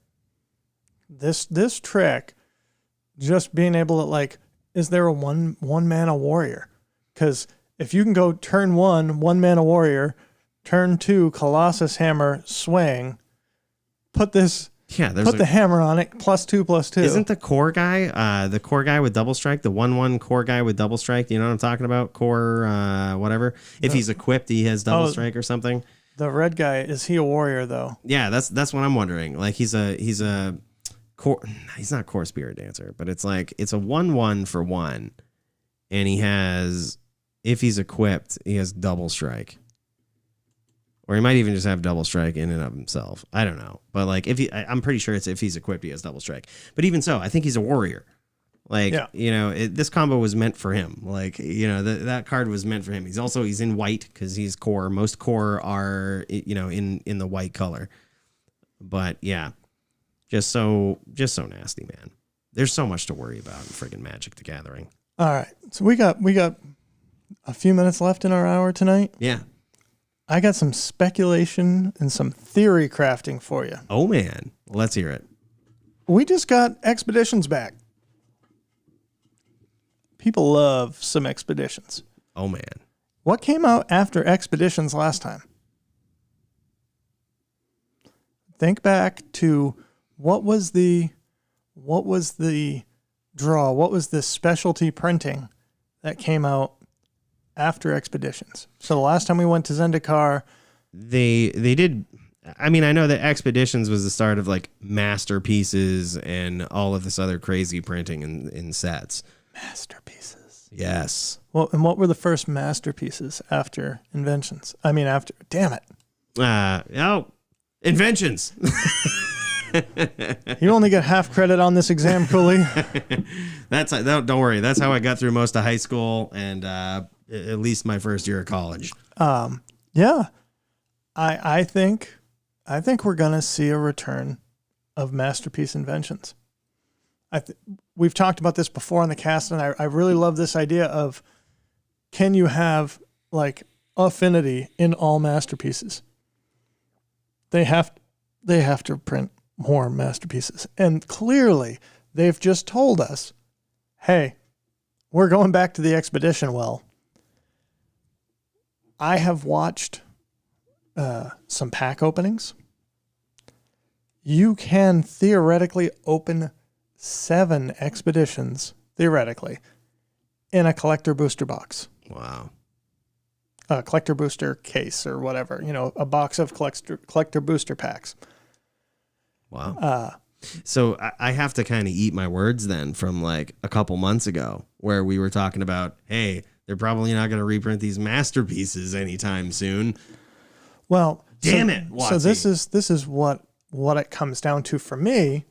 this trick, just being able to like, is there a one mana warrior? Because if you can go turn 1 mana warrior, turn 2 Colossus Hammer swing, put the hammer on it, +2/+2. Isn't the core guy with double strike, the 1/1 core guy with double strike? You know what I'm talking about? Core whatever. If he's equipped, he has double strike or something. The red guy, is he a warrior though? Yeah, that's what I'm wondering. Like he's a core. He's not core spirit dancer, but it's like it's a 1/1 for 1, and he has, if he's equipped, he has double strike. Or he might even just have double strike in and of himself. I don't know. But like I'm pretty sure it's if he's equipped, he has double strike. But even so, I think he's a warrior. Like, this combo was meant for him. Like, that card was meant for him. He's in white because he's core. Most core are, in the white color. But yeah, just so nasty, man. There's so much to worry about in friggin' Magic the Gathering. All right. So we got a few minutes left in our hour tonight. Yeah. I got some speculation and some theory crafting for you. Oh, man. Let's hear it. We just got Expeditions back. People love some Expeditions. Oh, man. What came out after Expeditions last time? Think back to what was the draw? What was the specialty printing that came out after Expeditions? So the last time we went to Zendikar, they did. I mean, I know that Expeditions was the start of like masterpieces and all of this other crazy printing in sets. Masterpieces. Yes. Well, and what were the first masterpieces after Inventions? I mean, after. Damn it. Inventions. You only get half credit on this exam, Cooley. Don't worry. That's how I got through most of high school and at least my first year of college. Yeah. I think we're gonna see a return of Masterpiece Inventions. we've talked about this before on the cast, and I really love this idea of, can you have like affinity in all masterpieces? They have to print more masterpieces. And clearly they've just told us, hey, we're going back to the expedition well. I have watched some pack openings. You can theoretically open 7 expeditions, theoretically, in a collector booster box. Wow. A collector booster case or whatever, a box of collector booster packs. Wow. So I have to kind of eat my words then from like a couple months ago where we were talking about, hey, they're probably not going to reprint these masterpieces anytime soon. Well, damn it. WOTC. So this is what it comes down to for me.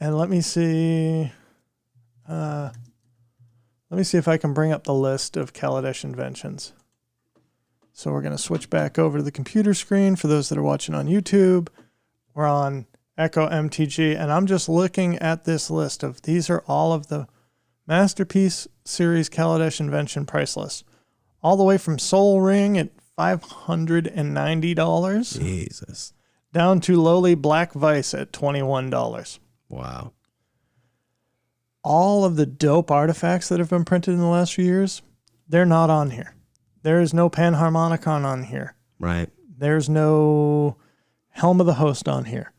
And let me see if I can bring up the list of Kaladesh inventions. So we're going to switch back over to the computer screen for those that are watching on YouTube. We're on Echo MTG, and I'm just looking at this list of, these are all of the Masterpiece Series Kaladesh invention price lists. All the way from Soul Ring at $590. Jesus. Down to lowly Black Vice at $21. Wow. All of the dope artifacts that have been printed in the last few years, they're not on here. There is no Panharmonicon on here. Right. There's no Helm of the Host on here.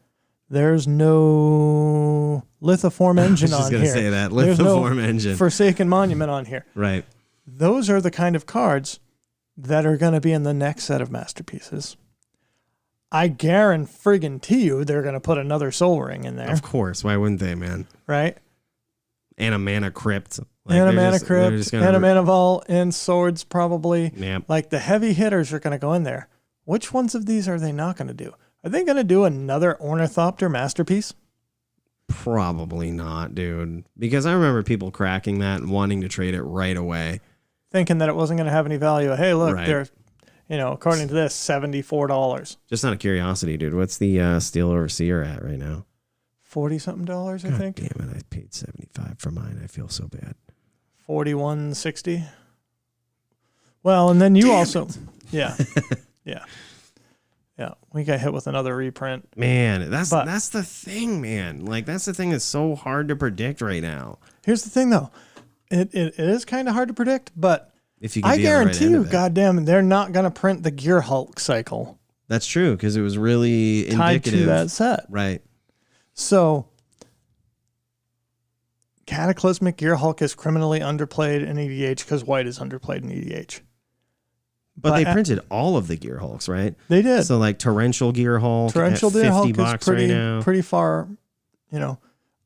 There's no Lithiform Engine on here. I was just going to say that. Lithiform Engine. Forsaken Monument on here. Right. Those are the kind of cards that are going to be in the next set of masterpieces. I guarantee you they're going to put another Soul Ring in there. Of course. Why wouldn't they, man? Right? And a Mana Crypt. Like, and a Mana Crypt, and a Mana Vault, and Swords probably. Yep. Like the heavy hitters are going to go in there. Which ones of these are they not going to do? Are they going to do another Ornithopter masterpiece? Probably not, dude. Because I remember people cracking that and wanting to trade it right away. Thinking that it wasn't going to have any value. Hey, look, Right. they're, according to this, $74. Just out of curiosity, dude, what's the Steel Overseer at right now? $40-something, I think. Damn it, I paid $75 for mine. I feel so bad. $41.60. Well, and then you also, yeah. We got hit with another reprint. Man, that's the thing, man. Like, that's the thing that's so hard to predict right now. Here's the thing, though. It is kind of hard to predict, but if you can I guarantee you, right goddamn, they're not going to print the Gear Hulk cycle. That's true, because it was really tied indicative. To that set. Right. So, Cataclysmic Gear Hulk is criminally underplayed in EDH because white is underplayed in EDH. But they printed all of the Gear Hulks, right? They did. So like Torrential Gear Hulk, Torrential Gear Hulk is pretty, right now. pretty far,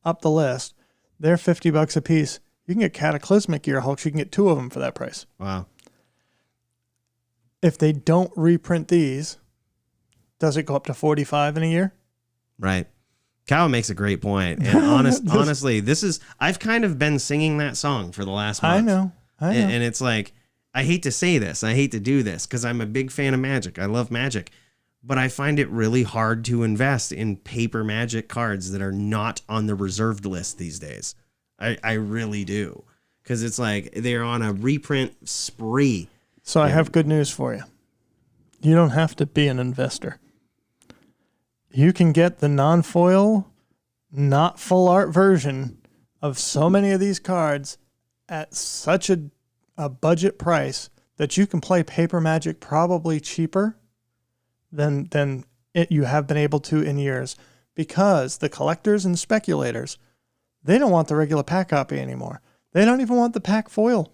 up the list. They're $50 a piece. You can get Cataclysmic Gear Hulks. You can get 2 of them for that price. Wow. If they don't reprint these, does it go up to 45 in a year? Right. Kyle makes a great point. And honestly, I've kind of been singing that song for the last month. I know. And it's like, I hate to say this. I hate to do this because I'm a big fan of Magic. I love Magic. But I find it really hard to invest in paper Magic cards that are not on the reserved list these days. I really do. Because it's like they're on a reprint spree. So I have good news for you. You don't have to be an investor. You can get the non-foil, not full art version of so many of these cards at such a budget price that you can play paper Magic probably cheaper than you have been able to in years, because the collectors and speculators, they don't want the regular pack copy anymore. They don't even want the pack foil.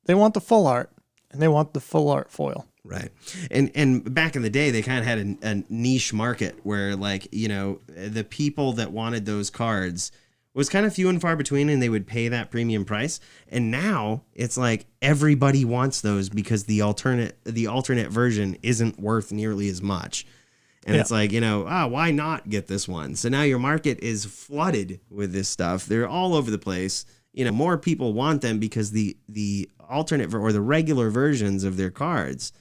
They want the full art, and they want the full art foil. Right. And back in the day, they kind of had a niche market where, like, the people that wanted those cards was kind of few and far between, and they would pay that premium price. And now it's like everybody wants those because the alternate version isn't worth nearly as much. And it's like, why not get this one? So now your market is flooded with this stuff. They're all over the place. More people want them because the alternate or the regular versions of their cards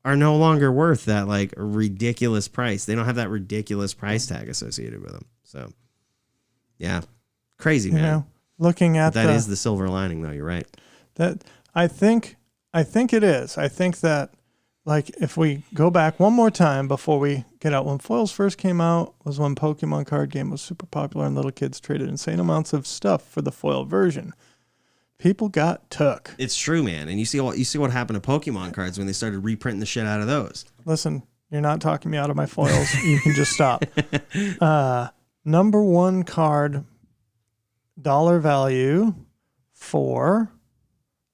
are no longer worth that like ridiculous price. They don't have that ridiculous price tag associated with them. So, yeah. Crazy, You man. know, looking at That is the silver lining, though. You're right. that. I think it is. I think that, like, if we go back one more time before we get out, when foils first came out was when Pokemon card game was super popular and little kids traded insane amounts of stuff for the foil version. People got took. It's true, man. And you see what happened to Pokemon cards when they started reprinting the shit out of those. Listen, you're not talking me out of my foils. You can just stop. Number one card, dollar value for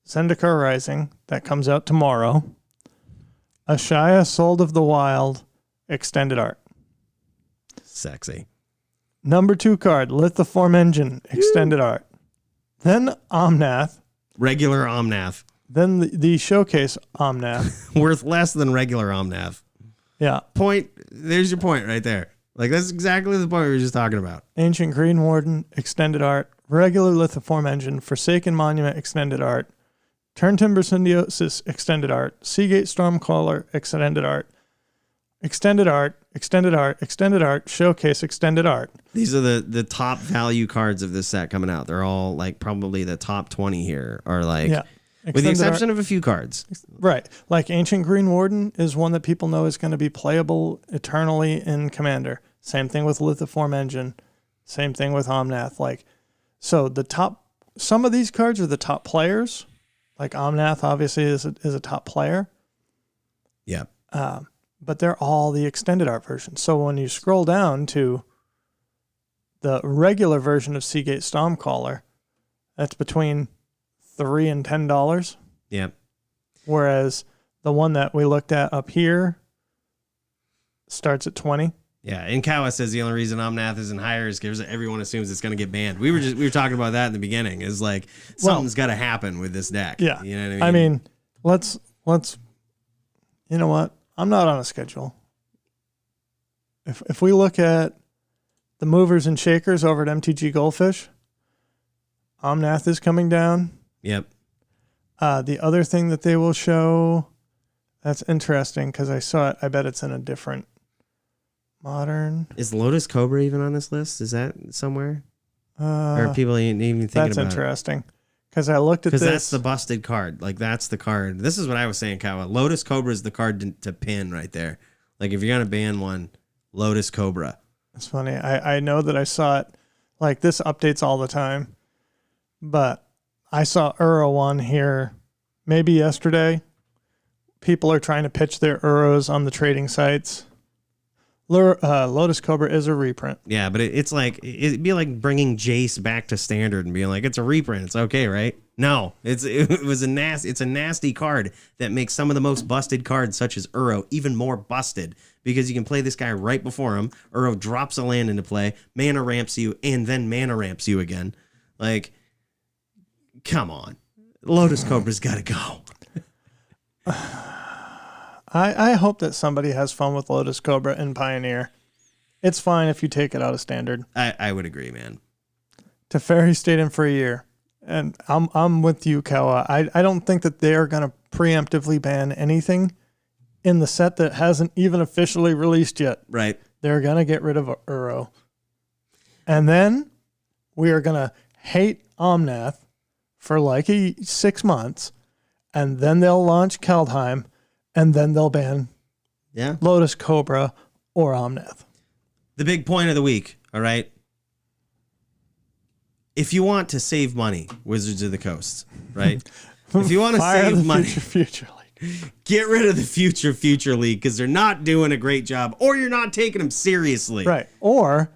Zendikar Rising. That comes out tomorrow. Ashaya Sold of the Wild extended art. Sexy. Number two card, Lithiform Engine extended art. Then Omnath. Regular Omnath. Then the showcase Omnath. Worth less than regular Omnath. Yeah. There's your point right there. Like, that's exactly the point we were just talking about. Ancient Green Warden extended art. Regular Lithiform Engine. Forsaken Monument extended art. Turn Timber Symbiosis extended art. Seagate Stormcaller extended art. Extended art. Extended art. Extended art. Showcase extended art. These are the top value cards of this set coming out. They're all like probably the top 20 here are like, with the exception of a few cards. Right. Like Ancient Green Warden is one that people know is going to be playable eternally in Commander. Same thing with Lithiform Engine. Same thing with Omnath. Like, so some of these cards are the top players. Like Omnath obviously is a top player. Yeah. But they're all the extended art version. So when you scroll down to the regular version of Seagate Stormcaller, that's between $3 and $10. Yeah. Whereas the one that we looked at up here starts at $20. Yeah, and Kawa says the only reason Omnath isn't higher is because everyone assumes it's going to get banned. We were talking about that in the beginning. Is like something's got to happen with this deck. Yeah, you know what I mean, let's. You know what? I'm not on a schedule. If we look at the movers and shakers over at MTG Goldfish, Omnath is coming down. Yep. The other thing that they will show, that's interesting because I saw it. I bet it's in a different. Modern. Is Lotus Cobra even on this list? Is that somewhere? Or are people even thinking about it? That's interesting. Because I looked at this. Because that's the busted card. Like, that's the card. This is what I was saying, Kawa. Lotus Cobra is the card to pin right there. Like, if you're going to ban one, Lotus Cobra. It's funny. I know that I saw it. Like, this updates all the time. But I saw Uro one here maybe yesterday. People are trying to pitch their Uros on the trading sites. Lotus Cobra is a reprint. Yeah, but it's like, it'd be like bringing Jace back to standard and being like, it's a reprint. It's okay, right? No, it's a nasty card that makes some of the most busted cards, such as Uro, even more busted because you can play this guy right before him. Uro drops a land into play, mana ramps you, and then mana ramps you again. Like, come on. Lotus Cobra's got to go. I hope that somebody has fun with Lotus Cobra and Pioneer. It's fine if you take it out of standard. I would agree, man. Teferi stayed in for a year. And I'm with you, Kawa. I don't think that they're going to preemptively ban anything in the set that hasn't even officially released yet. Right. They're going to get rid of Uro. And then we are going to hate Omnath for like 6 months. And then they'll launch Kaldheim. And then they'll ban Lotus Cobra or Omnath. The big point of the week, all right? If you want to save money, Wizards of the Coast, right? If you want to save money, future League. Get rid of the future League because they're not doing a great job or you're not taking them seriously. Right. Or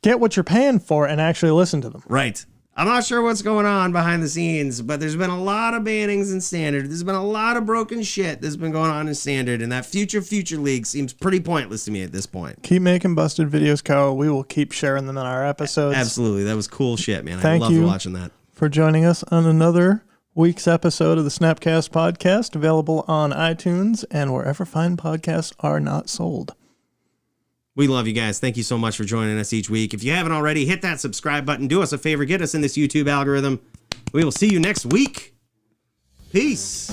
get what you're paying for and actually listen to them. Right. I'm not sure what's going on behind the scenes, but there's been a lot of bannings in Standard. There's been a lot of broken shit that's been going on in Standard, and that future League seems pretty pointless to me at this point. Keep making busted videos, Kyle. We will keep sharing them in our episodes. Absolutely. That was cool shit, man. Thank I loved you watching that. For joining us on another week's episode of the Snapcast podcast, available on iTunes and wherever fine podcasts are not sold. We love you guys. Thank you so much for joining us each week. If you haven't already, hit that subscribe button. Do us a favor. Get us in this YouTube algorithm. We will see you next week. Peace.